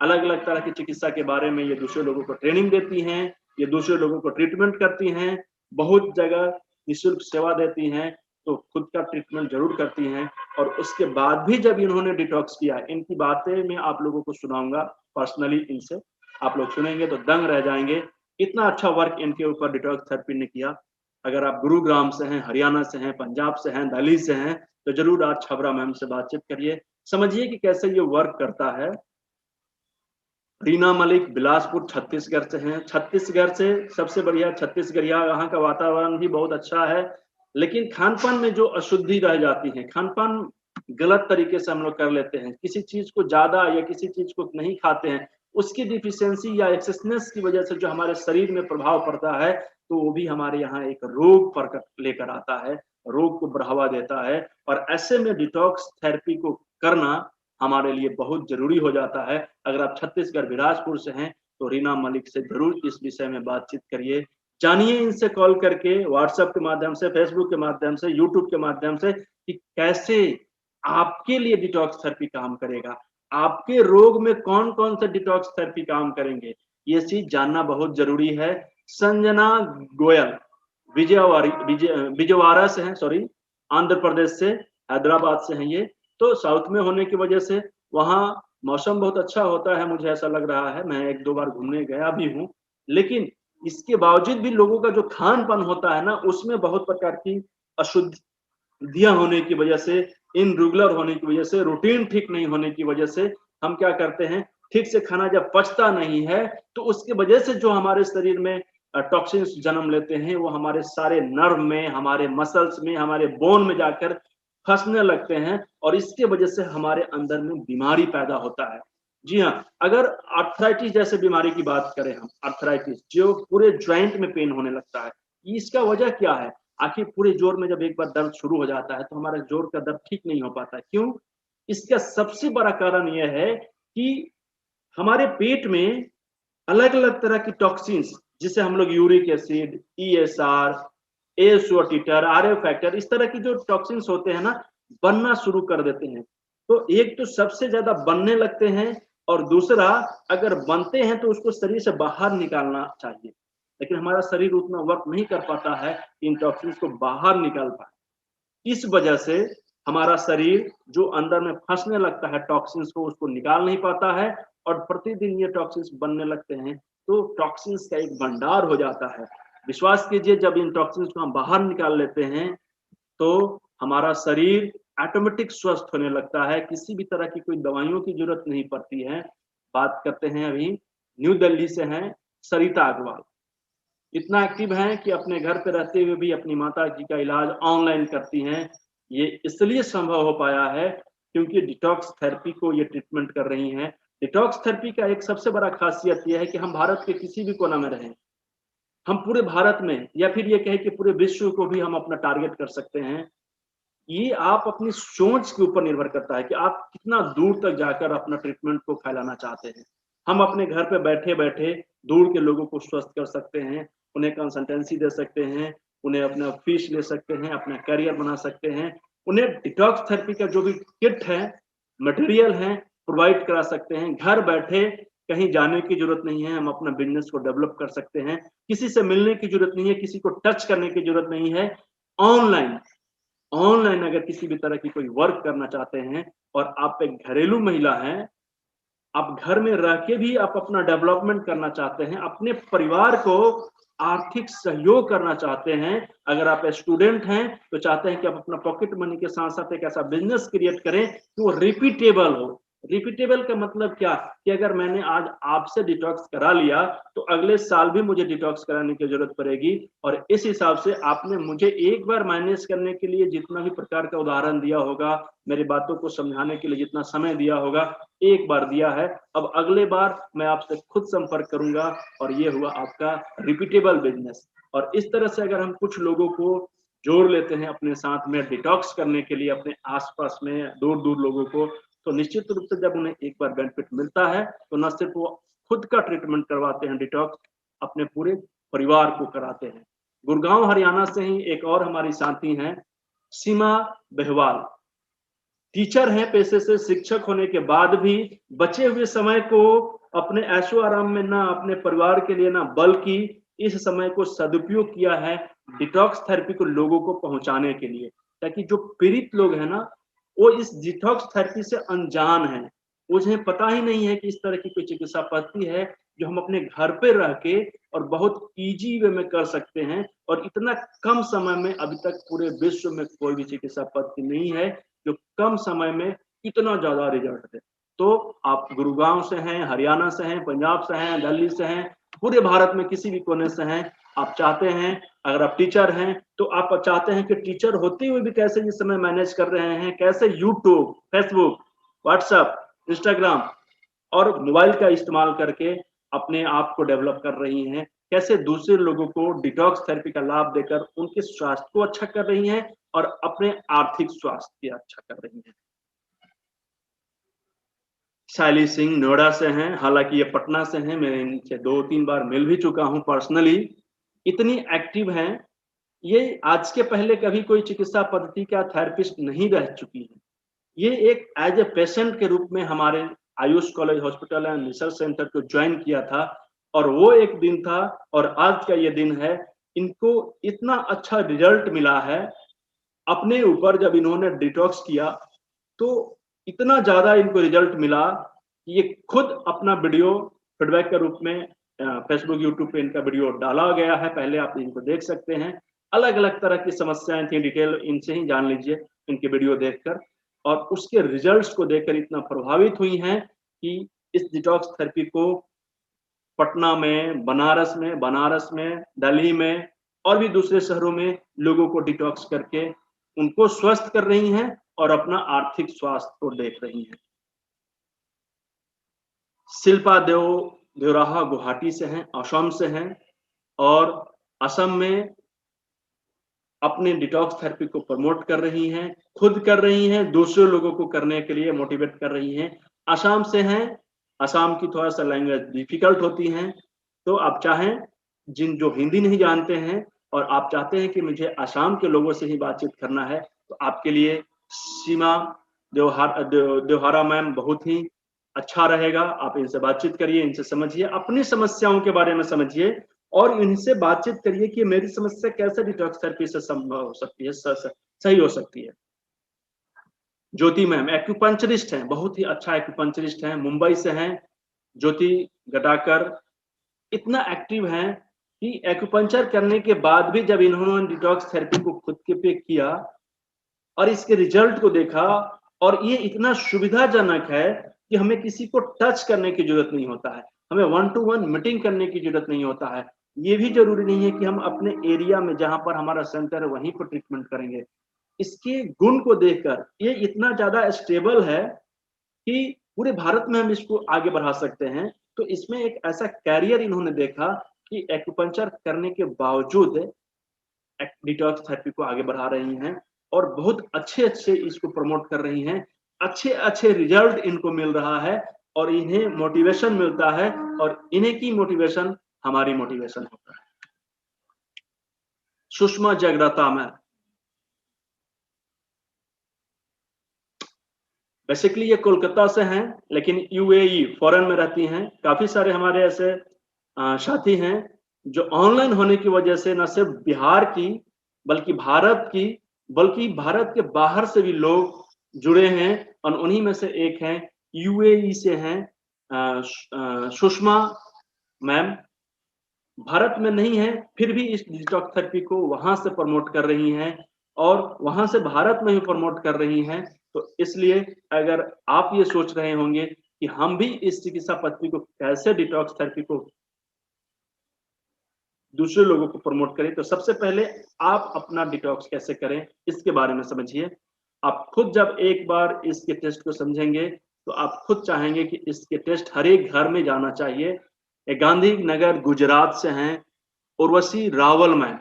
अलग अलग तरह की चिकित्सा के बारे में ये दूसरे लोगों को ट्रेनिंग देती हैं, ये दूसरे लोगों को ट्रीटमेंट करती हैं, बहुत जगह निःशुल्क सेवा देती हैं, तो खुद का ट्रीटमेंट जरूर करती हैं। और उसके बाद भी जब इन्होंने डिटॉक्स किया, इनकी बातें मैं आप लोगों को सुनाऊंगा पर्सनली, इनसे आप लोग सुनेंगे तो दंग रह जाएंगे, इतना अच्छा वर्क इनके ऊपर डिटॉक्स थेरेपी ने किया। अगर आप गुरुग्राम से हैं, हरियाणा से हैं, पंजाब से हैं, दिल्ली से हैं, तो जरूर आज छबरा मैम से बातचीत करिए, समझिए कि कैसे ये वर्क करता है। रीना मलिक बिलासपुर छत्तीसगढ़ से हैं। छत्तीसगढ़ से सबसे बढ़िया छत्तीसगढ़, यहाँ का वातावरण भी बहुत अच्छा है, लेकिन खान पान में जो अशुद्धि रह जाती है, खान पान गलत तरीके से हम लोग कर लेते हैं, किसी चीज को ज्यादा या किसी चीज को नहीं खाते हैं, उसकी डिफिशियंसी या एक्सेसनेस की वजह से जो हमारे शरीर में प्रभाव पड़ता है, तो वो भी हमारे यहाँ एक रोग पर लेकर आता है, रोग को बढ़ावा देता है। और ऐसे में डिटॉक्स थेरेपी को करना हमारे लिए बहुत जरूरी हो जाता है। अगर आप छत्तीसगढ़ बिलासपुर से हैं तो रीना मलिक से जरूर इस विषय में बातचीत करिए, जानिए इनसे कॉल करके, व्हाट्सएप के माध्यम से, फेसबुक के माध्यम से, यूट्यूब के माध्यम से, कि कैसे आपके लिए डिटॉक्स थेरेपी काम करेगा, आपके रोग में कौन कौन से डिटॉक्स थेरेपी काम करेंगे, ये चीज जानना बहुत जरूरी है। संजना गोयल विजयवाड़ा से हैं, सॉरी आंध्र प्रदेश से, हैदराबाद से हैं ये। तो साउथ में होने की वजह से वहाँ मौसम बहुत अच्छा होता है, मुझे ऐसा लग रहा है, मैं 1-2 बार घूमने गया भी हूँ। लेकिन इसके बावजूद भी लोगों का जो खान पान होता है ना, उसमें बहुत प्रकार की अशुद्धियां होने की वजह से, इनरेगुलर होने की वजह से, रूटीन ठीक नहीं होने की वजह से हम क्या करते हैं, ठीक से खाना जब पचता नहीं है तो उसकी वजह से जो हमारे शरीर में टॉक्सिन्स जन्म लेते हैं, वो हमारे सारे नर्व में, हमारे मसल्स में, हमारे बोन में जाकर फंसने लगते हैं और इसके वजह से हमारे अंदर में बीमारी पैदा होता है। जी हाँ, अगर आर्थराइटिस जैसे बीमारी की बात करें हम, आर्थराइटिस जो पूरे जॉइंट में पेन होने लगता है, इसका वजह क्या है? आखिर पूरे जोड़ में जब एक बार दर्द शुरू हो जाता है तो हमारा जोड़ का दर्द ठीक नहीं हो पाता है। क्यों? इसका सबसे बड़ा कारण यह है कि हमारे पेट में अलग-अलग तरह की टॉक्सिन्स, जिसे हम लोग uric acid, ESR, ASO titre, RF factor, इस तरह की जो टॉक्सिन्स होते हैं ना, बनना शुरू कर देते हैं। तो एक तो सबसे ज़्यादा बनने लगते हैं और दूसरा अगर बनते हैं तो उसको शरीर से बाहर निकालना चाहिए। लेकिन हमारा शरीर उतना वर्क नहीं कर पाता है कि इन टॉक्सिन्स को बाहर निकाल पाए। इस वजह से हमारा शरीर जो अंदर में फँसने लगता है टॉक्सिन्स को, उसको निकाल नहीं पाता है और प्रतिदिन ये टॉक्सिन्स बनने लगते हैं, तो टॉक्सिन्स का एक भंडार हो जाता है। विश्वास कीजिए, जब इन टॉक्सिन्स को हम बाहर निकाल लेते हैं, तो हमारा शरीर ऑटोमेटिक स्वस्थ होने लगता है, किसी भी तरह की कोई दवाइयों की ज़रूरत नहीं पड़ती है। बात करते हैं अभी न्यू दिल्ली से हैं सरिता अग्रवाल। इतना एक्टिव हैं कि अपने घर पे रहते हुए भी अपनी माताजी का इलाज ऑनलाइन करती हैं। ये इसलिए संभव हो पाया है क्योंकि डिटॉक्स थेरेपी को ये ट्रीटमेंट कर रही हैं। डिटॉक्स थेरेपी का एक सबसे बड़ा खासियत ये है कि हम भारत के किसी भी कोना में रहें, हम पूरे भारत में या फिर ये कहें कि पूरे विश्व को भी हम अपना टारगेट कर सकते हैं। ये आप अपनी सोच के ऊपर निर्भर करता है कि आप कितना दूर तक जाकर अपना ट्रीटमेंट को फैलाना चाहते हैं। हम अपने घर पे बैठे-बैठे दूर के लोगों को स्वस्थ कर सकते हैं, उन्हें कंसल्टेंसी दे सकते हैं, उन्हें अपना फीस ले सकते हैं, अपना करियर बना सकते हैं, उन्हें डिटॉक्स थेरेपी का जो भी किट है, मटेरियल है, प्रोवाइड करा सकते हैं। घर बैठे कहीं जाने की ज़रूरत नहीं है, हम अपना बिज़नेस को डेवलप कर सकते हैं। किसी से मिलने की ज़रूरत नहीं है, किसी को टच करने की ज़रूरत नहीं है। ऑनलाइन ऑनलाइन अगर किसी भी तरह की कोई वर्क करना चाहते हैं और आप एक घरेलू महिला हैं, आप घर में रह के भी आप अपना डेवलपमेंट करना चाहते हैं, अपने परिवार को आर्थिक सहयोग करना चाहते हैं, अगर आप स्टूडेंट हैं, तो चाहते हैं कि आप अपना पॉकेट मनी के साथ-साथ एक ऐसा बिज़नेस क्रिएट करें कि वो रिपीटेबल हो। रिपीटेबल का मतलब क्या? कि अगर मैंने आज आपसे डिटॉक्स करा लिया, तो अगले साल भी मुझे डिटॉक्स कराने की ज़रूरत पड़ेगी और इस हिसाब से आपने मुझे एक बार मैनेज करने के लिए जितना भी प्रकार का उदाहरण दिया होगा, मेरी बातों को समझाने के लिए जितना समय दिया होगा, एक बार दिया है। अब अगले बार मैं आपसे खुद संपर्क करूँगा और ये हुआ आपका रिपीटेबल बिज़नेस। और इस तरह से अगर हम कुछ लोगों को जोड़ लेते हैं अपने साथ में डिटॉक्स करने के लिए अपने आस-पास में दूर-दूर लोगों को, तो निश्चित रूप से जब उन्हें एक बार बेनिफिट मिलता है, तो न सिर्फ़ वो खुद का ट्रीटमेंट करवाते हैं डिटॉक्स, अपने पूरे परिवार को कराते हैं। गुड़गाँव हरियाणा से ही एक और हमारी साथी हैं, सीमा बहवाल। टीचर हैं पेशे से, शिक्षक होने के बाद भी बचे हुए समय को अपने ऐशो-आराम में ना अपने परिवार के लिए ना बल्कि इस समय को सदुपयोग किया है डिटॉक्स थेरेपी को लोगों को पहुँचाने के लिए। ताकि जो पीड़ित लोग हैं ना, वो इस डिटॉक्स थेरेपी से अनजान हैं। उन्हें पता ही नहीं है कि इस तरह की कोई चिकित्सा पद्धति है, जो हम अपने घर पे रह के और बहुत ईज़ी वे में कर सकते हैं और इतना कम समय में अभी तक पूरे विश्व में कोई भी चिकित्सा पद्धति नहीं है, जो कम समय में इतना ज़्यादा रिज़ल्ट दे। तो आप गुरुग्राम से हैं, हरियाणा से हैं, पंजाब से हैं, दिल्ली से हैं, पूरे भारत में किसी भी कोने से हैं, आप चाहते हैं अगर आप टीचर हैं, तो आप चाहते हैं कि टीचर होते हुए भी कैसे ये समय मैनेज कर रहे हैं, कैसे यूट्यूब, फेसबुक, व्हाट्सएप, इंस्टाग्राम और मोबाइल का इस्तेमाल करके अपने आप को डेवलप कर रही हैं, कैसे दूसरे लोगों को डिटॉक्स थेरेपी का लाभ देकर उनके स्वास्थ्य को अच्छा कर रही हैं और अपने आर्थिक स्वास्थ्य भी अच्छा कर रही हैं। शैली सिंह नोएडा से हैं, हालाँकि ये पटना से हैं, मैं इनसे 2-3 बार मिल भी चुका हूँ पर्सनली। इतनी एक्टिव हैं, ये आज के पहले कभी कोई चिकित्सा पद्धति का थेरेपिस्ट नहीं रह चुकी हैं। ये एक एज़ अ पेशेंट के रूप में हमारे Ayush college hospital and research centre को जॉइन किया था और वो एक दिन था और आज का ये दिन है। इनको इतना अच्छा रिज़ल्ट मिला है, अपने ऊपर जब इन्होंने डिटॉक्स किया, तो इतना ज़्यादा इनको रिज़ल्ट मिला कि ये खुद अपना वीडियो फीडबैक के रूप में फेसबुक, यूट्यूब पे इनका वीडियो डाला गया है, पहले आप इनको देख सकते हैं। अलग-अलग तरह की समस्याएँ थी, डिटेल इनसे ही जान लीजिए, इनके वीडियो देखकर और उसके रिज़ल्ट्स को देखकर इतना प्रभावित हुई हैं कि इस डिटॉक्स थेरेपी को पटना में, बनारस में, दिल्ली में और भी दूसरे शहरों में लोगों को डिटॉक्स करके उनको स्वस्थ कर रही हैं और अपना आर्थिक स्वास्थ्य को देख रही हैं। शिल्पा देवराहा गुवाहाटी से हैं, असम से हैं और असम में अपने डिटॉक्स थेरेपी को प्रमोट कर रही हैं, खुद कर रही हैं, दूसरे लोगों को करने के लिए मोटिवेट कर रही हैं। असम से हैं, असम की थोड़ा-सा लैंग्वेज डिफिकल्ट होती हैं, तो आप चाहें जो हिंदी नहीं जानते हैं और आप चाहते हैं कि मुझे असम के लोगों से ही बातचीत करना है, तो आपके लिए सीमा देवहारा मैम बहुत ही अच्छा रहेगा। आप इनसे बातचीत करिए, इनसे समझिए, अपनी समस्याओं के बारे में समझिए और इनसे बातचीत करिए कि मेरी समस्या कैसे डिटॉक्स थेरेपी से संभव हो सकती है, सही हो सकती है। ज्योति मैम एक्यूपंक्चरिस्ट हैं, बहुत ही अच्छा एक्यूपंक्चरिस्ट हैं, मुंबई से हैं। ज्योति गटाकर इतना एक्टिव हैं कि एक्यूपंक्चर करने के बाद भी जब इन्होंने डिटॉक्स थेरेपी को खुद के पे किया और इसके रिजल्ट को देखा और ये इतना सुविधाजनक है कि हमें किसी को टच करने की जरूरत नहीं होता है, हमें 1 to 1 मीटिंग करने की जरूरत नहीं होता है। ये भी जरूरी नहीं है कि हम अपने एरिया में जहां पर हमारा सेंटर है वहीं पर ट्रीटमेंट करेंगे। इसके गुण को देखकर ये इतना ज्यादा स्टेबल है कि पूरे भारत में हम इसको आगे बढ़ा सकते हैं। तो इसमें एक ऐसा कैरियर इन्होंने देखा कि एक्यूपंक्चर करने के बावजूद डिटॉक्स थेरेपी को आगे बढ़ा रही हैं और बहुत अच्छे-अच्छे इसको प्रमोट कर रही हैं। अच्छे-अच्छे रिजल्ट इनको मिल रहा है और इन्हें मोटिवेशन मिलता है और इन्हीं की मोटिवेशन हमारी मोटिवेशन होता है। सुषमा जगराता मैम बेसिकली ये कोलकाता से हैं, लेकिन यूएई फॉरेन में रहती हैं। काफी सारे हमारे ऐसे साथी हैं जो ऑनलाइन होने की वजह से न सिर्फ बिहार की बल्कि बल्कि भारत के बाहर से भी लोग जुड़े हैं और उन्हीं में से एक हैं यूएई से हैं सुषमा मैम। भारत में नहीं है फिर भी इस डिटॉक्स थेरेपी को वहां से प्रमोट कर रही हैं और वहां से भारत में भी प्रमोट कर रही हैं। तो इसलिए अगर आप ये सोच रहे होंगे कि हम भी इस चिकित्सा पद्धति को कैसे डिटॉक्स थेरेपी को दूसरे लोगों को प्रमोट करें, तो सबसे पहले आप अपना डिटॉक्स कैसे करें इसके बारे में समझिए। आप खुद जब एक बार इसके टेस्ट को समझेंगे तो आप खुद चाहेंगे कि इसके टेस्ट हर एक घर में जाना चाहिए। ये गांधीनगर गुजरात से हैं उर्वशी रावल मैम,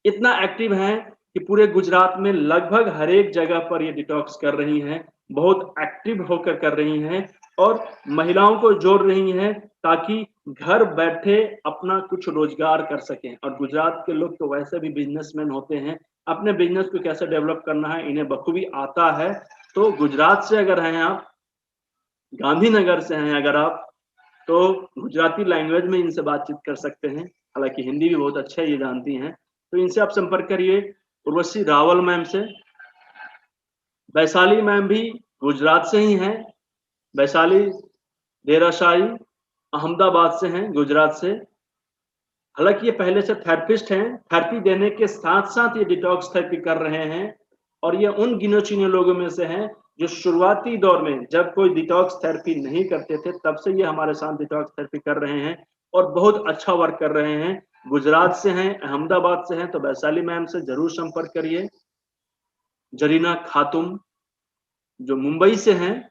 इतना एक्टिव हैं कि पूरे गुजरात में लगभग हर एक जगह पर ये डिटॉक्स कर रही हैं, बहुत एक्टिव होकर कर रही हैं और महिलाओं को जोड़ रही हैं ताकि घर बैठे अपना कुछ रोजगार कर सकें। और गुजरात के लोग तो वैसे भी बिजनेसमैन होते हैं, अपने बिजनेस को कैसे डेवलप करना है इन्हें बखूबी आता है। तो गुजरात से अगर हैं आप, गांधीनगर से हैं अगर आप, तो गुजराती लैंग्वेज में इनसे बातचीत कर सकते हैं। हालांकि हिंदी भी बहुत अच्छा ये जानती हैं, तो इनसे आप संपर्क करिए उर्वशी रावल मैम से। वैशाली मैम भी गुजरात से ही हैं, वैशाली देराशाही अहमदाबाद से हैं, गुजरात से। हालांकि ये पहले से थेरेपिस्ट हैं, थेरेपी देने के साथ साथ ये डिटॉक्स थेरेपी कर रहे हैं और ये उन गिने चुने लोगों में से हैं जो शुरुआती दौर में जब कोई डिटॉक्स थेरेपी नहीं करते थे तब से ये हमारे साथ डिटॉक्स थेरेपी कर रहे हैं और बहुत अच्छा वर्क कर रहे हैं। गुजरात से हैं, अहमदाबाद से हैं, तो वैशाली मैम से जरूर संपर्क करिए। जरीना खातून जो मुंबई से हैं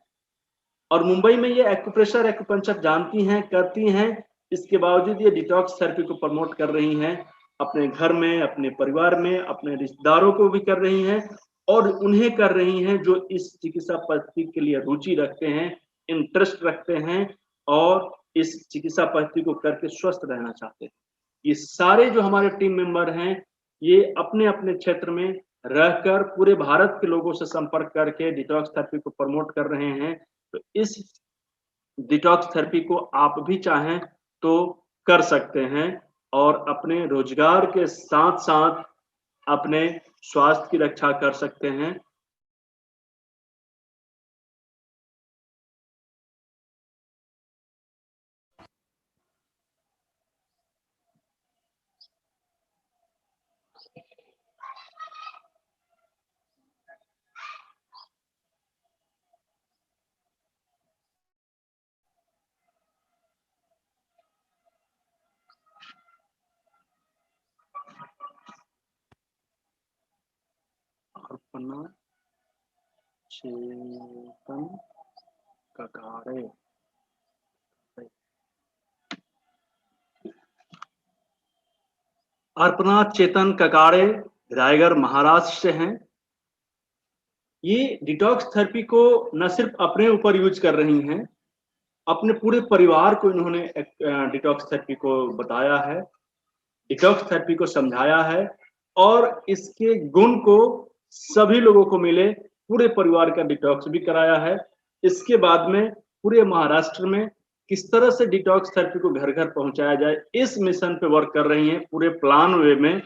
और मुंबई में ये एक्यूप्रेशर एक्यूपंक्चर जानती हैं, करती हैं, इसके बावजूद ये डिटॉक्स थेरेपी को प्रमोट कर रही हैं। अपने घर में, अपने परिवार में, अपने रिश्तेदारों को भी कर रही हैं और उन्हें कर रही हैं जो इस चिकित्सा पद्धति के लिए रुचि रखते हैं, इंटरेस्ट रखते हैं और इस चिकित्सा पद्धति को करके स्वस्थ रहना चाहते हैं। ये सारे जो हमारे टीम मेंबर हैं, ये अपने-अपने क्षेत्र में रहकर पूरे भारत के लोगों से संपर्क करके डिटॉक्स थेरेपी को प्रमोट कर रहे हैं। तो इस डिटॉक्स थेरेपी को आप भी चाहें तो कर सकते हैं और अपने रोजगार के साथ-साथ अपने स्वास्थ्य की रक्षा कर सकते हैं। अर्पणा चेतन ककारे। अर्पणा चेतन ककारे रायगढ़ महाराष्ट्र से हैं। ये डिटॉक्स थेरेपी को न सिर्फ अपने ऊपर यूज कर रही हैं, अपने पूरे परिवार को इन्होंने डिटॉक्स थेरेपी को बताया है, डिटॉक्स थेरेपी को समझाया है और इसके गुण को सभी लोगों को मिले, पूरे परिवार का डिटॉक्स भी कराया है। इसके बाद में पूरे महाराष्ट्र में किस तरह से डिटॉक्स थेरेपी को घर घर पहुंचाया जाए, इस मिशन पे वर्क कर रही हैं पूरे प्लान वे में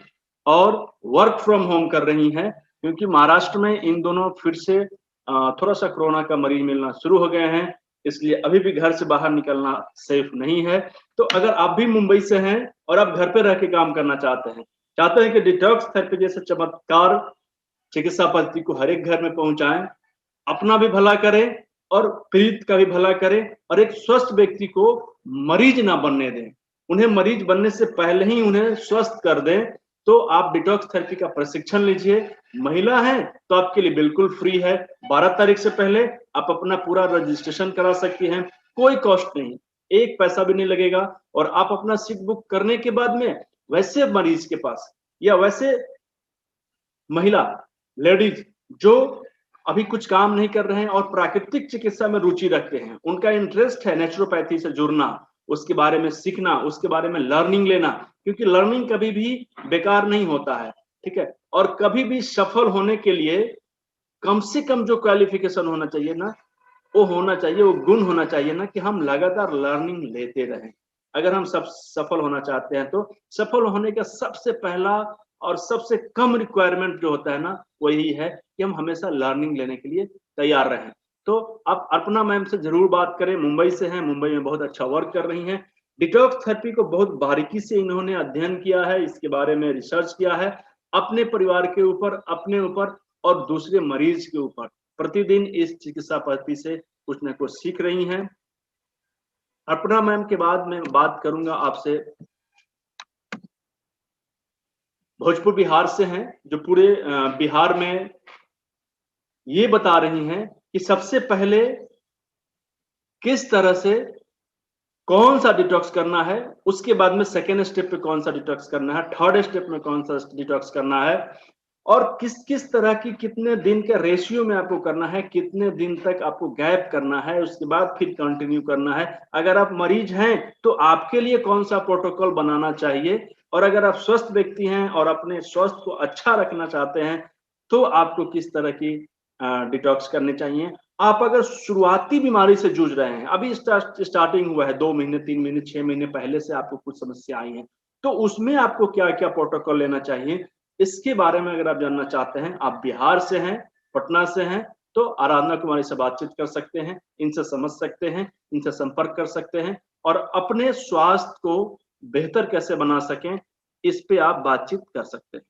और वर्क फ्रॉम होम कर रही हैं, क्योंकि महाराष्ट्र में इन दोनों फिर से थोड़ा सा कोरोना का मरीज मिलना शुरू हो गए हैं, इसलिए अभी भी घर से बाहर निकलना सेफ नहीं है। तो अगर आप भी मुंबई से हैं और आप घर पे रह के काम करना चाहते हैं कि डिटॉक्स थेरेपी जैसे चमत्कार चिकित्सा पद्धति को हर एक घर में पहुंचाएं, अपना भी भला करें और पीड़ित का भी भला करें और एक स्वस्थ व्यक्ति को मरीज ना बनने दें, उन्हें मरीज बनने से पहले ही उन्हें स्वस्थ कर दें। तो आप डिटॉक्स थेरेपी का प्रशिक्षण लीजिए। महिला है तो आपके लिए बिल्कुल फ्री है। 12 तारीख से पहले आप अपना पूरा रजिस्ट्रेशन करा सकती हैं, कोई कॉस्ट नहीं, एक पैसा भी नहीं लगेगा। और आप अपना सीट बुक करने के बाद में वैसे मरीज के पास या वैसे महिला लेडीज जो अभी कुछ काम नहीं कर रहे हैं और प्राकृतिक चिकित्सा में रुचि रखते हैं, उनका इंटरेस्ट है नेचुरोपैथी से जुड़ना, उसके बारे में सीखना, उसके बारे में लर्निंग लेना, क्योंकि लर्निंग कभी भी बेकार नहीं होता है, ठीक है। और कभी भी सफल होने के लिए कम से कम जो क्वालिफिकेशन होना चाहिए ना, वो होना चाहिए, वो गुण होना चाहिए ना कि हम लगातार लर्निंग लेते रहें। अगर हम सब सफल होना चाहते हैं तो सफल होने का सबसे पहला और सबसे कम रिक्वायरमेंट जो होता है ना, वो यही है कि हम हमेशा लर्निंग लेने के लिए तैयार रहें। तो आप अर्पणा मैम से जरूर बात करें, मुंबई से हैं, मुंबई में बहुत अच्छा वर्क कर रही हैं। डिटॉक्स थेरेपी को बहुत बारीकी से इन्होंने अध्ययन किया है, इसके बारे में रिसर्च किया है, अपने परिवार के ऊपर, अपने ऊपर और दूसरे मरीज के ऊपर प्रतिदिन इस चिकित्सा पद्धति से कुछ न कुछ सीख रही हैं। अर्पणा मैम के बाद मैं बात करूंगा आपसे, भोजपुर बिहार से हैं, जो पूरे बिहार में ये बता रही हैं कि सबसे पहले किस तरह से कौन सा डिटॉक्स करना है, उसके बाद में सेकेंड स्टेप पे कौन सा डिटॉक्स करना है, थर्ड स्टेप में कौन सा डिटॉक्स करना है और किस किस तरह की कितने दिन के रेशियो में आपको करना है, कितने दिन तक आपको गैप करना है, उसके बाद फिर कंटिन्यू करना है। अगर आप मरीज हैं तो आपके लिए कौन सा प्रोटोकॉल बनाना चाहिए, और अगर आप स्वस्थ व्यक्ति हैं और अपने स्वास्थ्य को अच्छा रखना चाहते हैं तो आपको किस तरह की डिटॉक्स करने चाहिए। आप अगर शुरुआती बीमारी से जूझ रहे हैं, अभी स्टार्टिंग हुआ है, 2 महीने 3 महीने 6 महीने पहले से आपको कुछ समस्या आई है, तो उसमें आपको क्या क्या प्रोटोकॉल लेना चाहिए, इसके बारे में अगर आप जानना चाहते हैं, आप बिहार से हैं, पटना से हैं, तो आराधना कुमारी से बातचीत कर सकते हैं, इनसे समझ सकते हैं, इनसे संपर्क कर सकते हैं और अपने स्वास्थ्य को बेहतर कैसे बना सकें, इस पे आप बातचीत कर सकते हैं।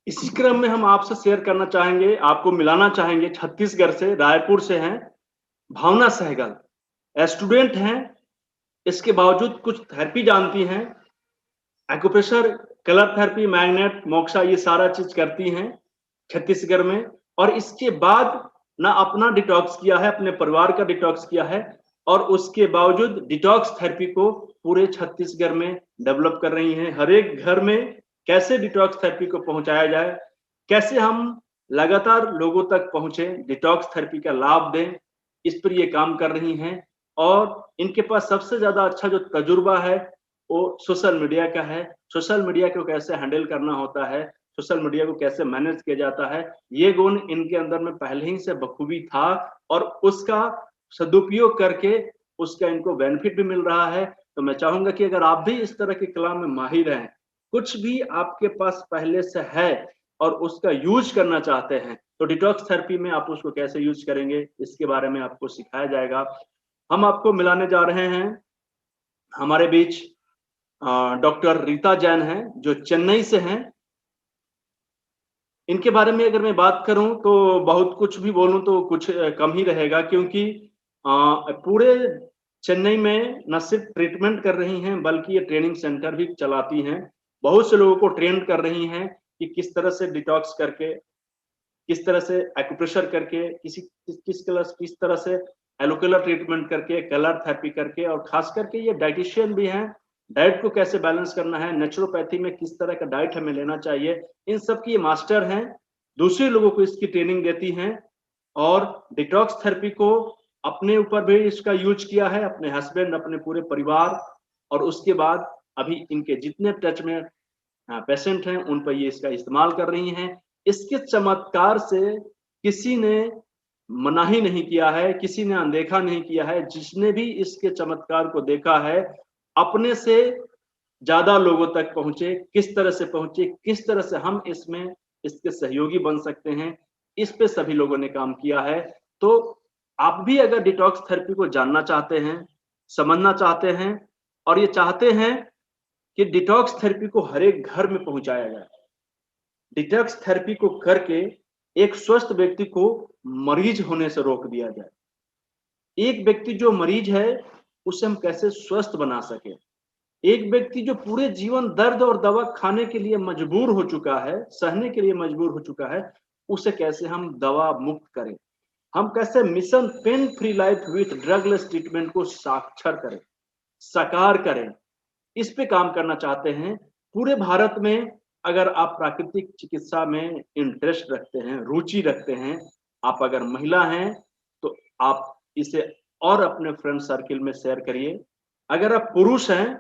इसी क्रम में हम आपसे शेयर करना चाहेंगे, आपको मिलाना चाहेंगे, छत्तीसगढ़ से, रायपुर से हैं भावना सहगल, स्टूडेंट हैं, इसके बावजूद कुछ थेरेपी जानती हैं, acupressure, colour therapy, magnet, moxa, ये सारा चीज करती हैं छत्तीसगढ़ में। और इसके बाद ना अपना डिटॉक्स किया है, अपने परिवार का डिटॉक्स किया है और उसके बावजूद डिटॉक्स थेरेपी को पूरे छत्तीसगढ़ में डेवलप कर रही हैं। हर एक घर में कैसे डिटॉक्स थेरेपी को पहुंचाया जाए, कैसे हम लगातार लोगों तक पहुंचे, डिटॉक्स थेरेपी का लाभ दें, इस पर ये काम कर रही हैं। और इनके पास सबसे ज्यादा अच्छा जो तजुर्बा है वो सोशल मीडिया का है। सोशल मीडिया को कैसे हैंडल करना होता है, सोशल मीडिया को कैसे मैनेज किया जाता है, ये गुण इनके अंदर में पहले ही से बखूबी था और उसका सदुपयोग करके उसका इनको बेनिफिट भी मिल रहा है। तो मैं चाहूंगा कि अगर आप भी इस तरह के कलाम में माहिर हैं, कुछ भी आपके पास पहले से है और उसका यूज करना चाहते हैं, तो डिटॉक्स थेरेपी में आप उसको कैसे यूज करेंगे इसके बारे में आपको सिखाया जाएगा। हम आपको मिलाने जा रहे हैं, हमारे बीच डॉक्टर रीता जैन हैं जो चेन्नई से हैं। इनके बारे में अगर मैं बात करूं तो बहुत कुछ भी बोलूं तो कुछ कम ही रहेगा, क्योंकि पूरे चेन्नई में न सिर्फ ट्रीटमेंट कर रही हैं बल्कि ये ट्रेनिंग सेंटर भी चलाती हैं। बहुत से लोगों को ट्रेन कर रही हैं कि किस तरह से डिटॉक्स करके, किस तरह से एक्यूप्रेशर करके, किस तरह से एलोकुलर ट्रीटमेंट करके, कलर थेरेपी करके, और खास करके ये डाइटिशियन भी हैं, डाइट को कैसे बैलेंस करना है, नेचुरोपैथी में किस तरह का डाइट हमें लेना चाहिए, इन सब की ये मास्टर हैं। दूसरे लोगों को इसकी ट्रेनिंग देती हैं और डिटॉक्स थेरेपी को अपने ऊपर भी इसका यूज किया है, अपने हस्बैंड, अपने पूरे परिवार, और उसके बाद अभी इनके जितने टच में पेशेंट हैं उन पर ये इसका इस्तेमाल कर रही हैं। इसके चमत्कार से किसी ने मनाही नहीं किया है, किसी ने अनदेखा नहीं किया है। जिसने भी इसके चमत्कार को देखा है, अपने से ज्यादा लोगों तक पहुंचे, किस तरह से पहुंचे, किस तरह से हम इसमें इसके सहयोगी बन सकते हैं, इस पे सभी लोगों ने काम किया है। तो आप भी अगर डिटॉक्स थेरेपी को जानना चाहते हैं, समझना चाहते हैं, और ये चाहते हैं कि डिटॉक्स थेरेपी को हर एक घर में पहुंचाया जाए, डिटॉक्स थेरेपी को करके एक स्वस्थ व्यक्ति को मरीज होने से रोक दिया जाए। एक व्यक्ति जो मरीज है उसे हम कैसे स्वस्थ बना सके। एक व्यक्ति जो पूरे जीवन दर्द और दवा खाने के लिए मजबूर हो चुका है, सहने के लिए मजबूर हो चुका है, उसे कैसे हम दवा मुक्त करें। हम कैसे mission pain free life with drugless treatment को साक्षर करें, साकार करें, इस पे काम करना चाहते हैं। पूरे भारत में अगर आप प्राकृतिक चिकित्सा में इंटरेस्ट रखते हैं, रुचि रखते हैं, आप अगर महिला हैं तो आप इसे और अपने फ्रेंड सर्किल में शेयर करिए। अगर आप पुरुष हैं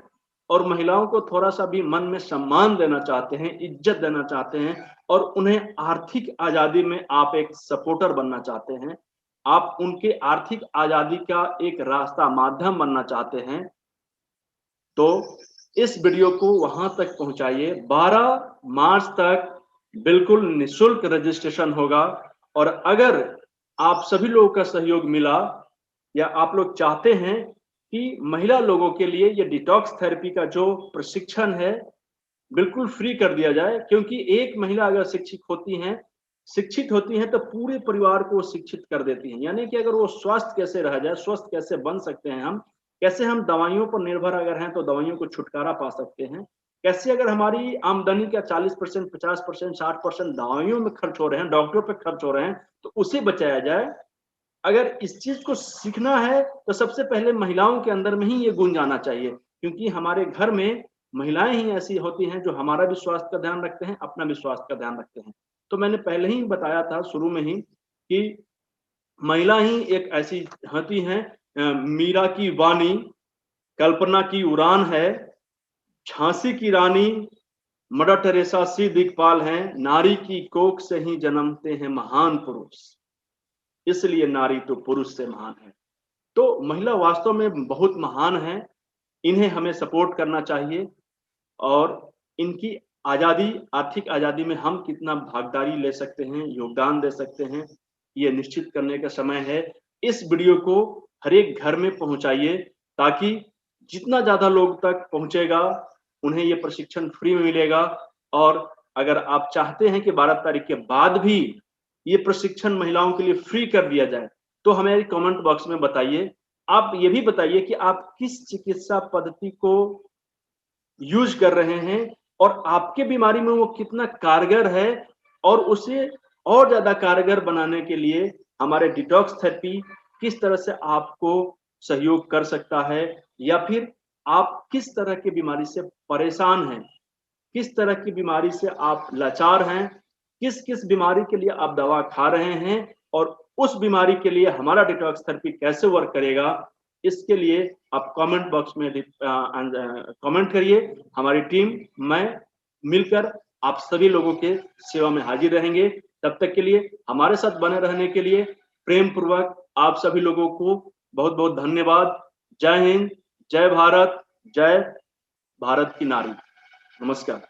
और महिलाओं को थोड़ा सा भी मन में सम्मान देना चाहते हैं, इज्जत देना चाहते हैं, और उन्हें आर्थिक आजादी में आप एक सपोर्टर बनना चाहते हैं, आप उनके आर्थिक आजादी का एक रास्ता, माध्यम बनना चाहते हैं, तो इस वीडियो को वहां तक पहुंचाइए। 12 मार्च तक बिल्कुल निशुल्क रजिस्ट्रेशन होगा, और अगर आप सभी लोगों का सहयोग मिला या आप लोग चाहते हैं कि महिला लोगों के लिए ये डिटॉक्स थेरेपी का जो प्रशिक्षण है बिल्कुल फ्री कर दिया जाए, क्योंकि एक महिला अगर शिक्षित होती हैं तो पूरे परिवार को शिक्षित कर देती हैं। यानी कि अगर वो स्वस्थ कैसे रह जाए, स्वस्थ कैसे बन सकते हैं हम, कैसे हम दवाइयों पर निर्भर अगर हैं तो दवाइयों को छुटकारा पा सकते हैं, कैसे अगर हमारी आमदनी का 40%, 50%, 60% दवाइयों में खर्च हो रहे हैं, डॉक्टरों पे खर्च हो रहे हैं, तो उसे बचाया जाए। अगर इस चीज को सीखना है तो सबसे पहले महिलाओं के अंदर में ही ये गुण जाना चाहिए, क्योंकि हमारे घर में महिलाएं ही ऐसी होती हैं जो हमारा भी स्वास्थ्य का ध्यान रखते हैं, अपना भी स्वास्थ्य का ध्यान रखते हैं। तो मैंने पहले ही बताया था शुरू में ही कि महिला ही एक ऐसी होती हैं, मीरा की वाणी, कल्पना की उड़ान है, झांसी की रानी मदर टेरेसा सी दिक्पाल हैं, नारी की कोख से ही जन्मते हैं महान पुरुष, इसलिए नारी तो पुरुष से महान है। तो महिला वास्तव में बहुत महान है, इन्हें हमें सपोर्ट करना चाहिए, और इनकी आजादी, आर्थिक आजादी में हम कितना भागीदारी ले सकते हैं, योगदान दे सकते हैं, ये निश्चित करने का समय है। इस वीडियो को हर एक घर में पहुंचाइए, ताकि जितना ज्यादा लोग तक पहुंचेगा उन्हें ये प्रशिक्षण फ्री में मिलेगा। और अगर आप चाहते हैं कि 12 तारीख के बाद भी ये प्रशिक्षण महिलाओं के लिए फ्री कर दिया जाए, तो हमें कमेंट बॉक्स में बताइए। आप ये भी बताइए कि आप किस चिकित्सा पद्धति को यूज कर रहे हैं और आपके बीमारी में वो कितना कारगर है, और उसे और ज्यादा कारगर बनाने के लिए हमारे डिटॉक्स थेरेपी किस तरह से आपको सहयोग कर सकता है, या फिर आप किस तरह की बीमारी से परेशान हैं, किस तरह की बीमारी से आप लाचार हैं, किस किस बीमारी के लिए आप दवा खा रहे हैं, और उस बीमारी के लिए हमारा डिटॉक्स थेरेपी कैसे वर्क करेगा, इसके लिए आप कमेंट बॉक्स में कमेंट करिए। हमारी टीम, मैं मिलकर आप सभी लोगों के सेवा में हाजिर रहेंगे। तब तक के लिए हमारे साथ बने रहने के लिए प्रेम पूर्वक आप सभी लोगों को बहुत बहुत धन्यवाद। जय हिंद, जय भारत, जय भारत की नारी। नमस्कार।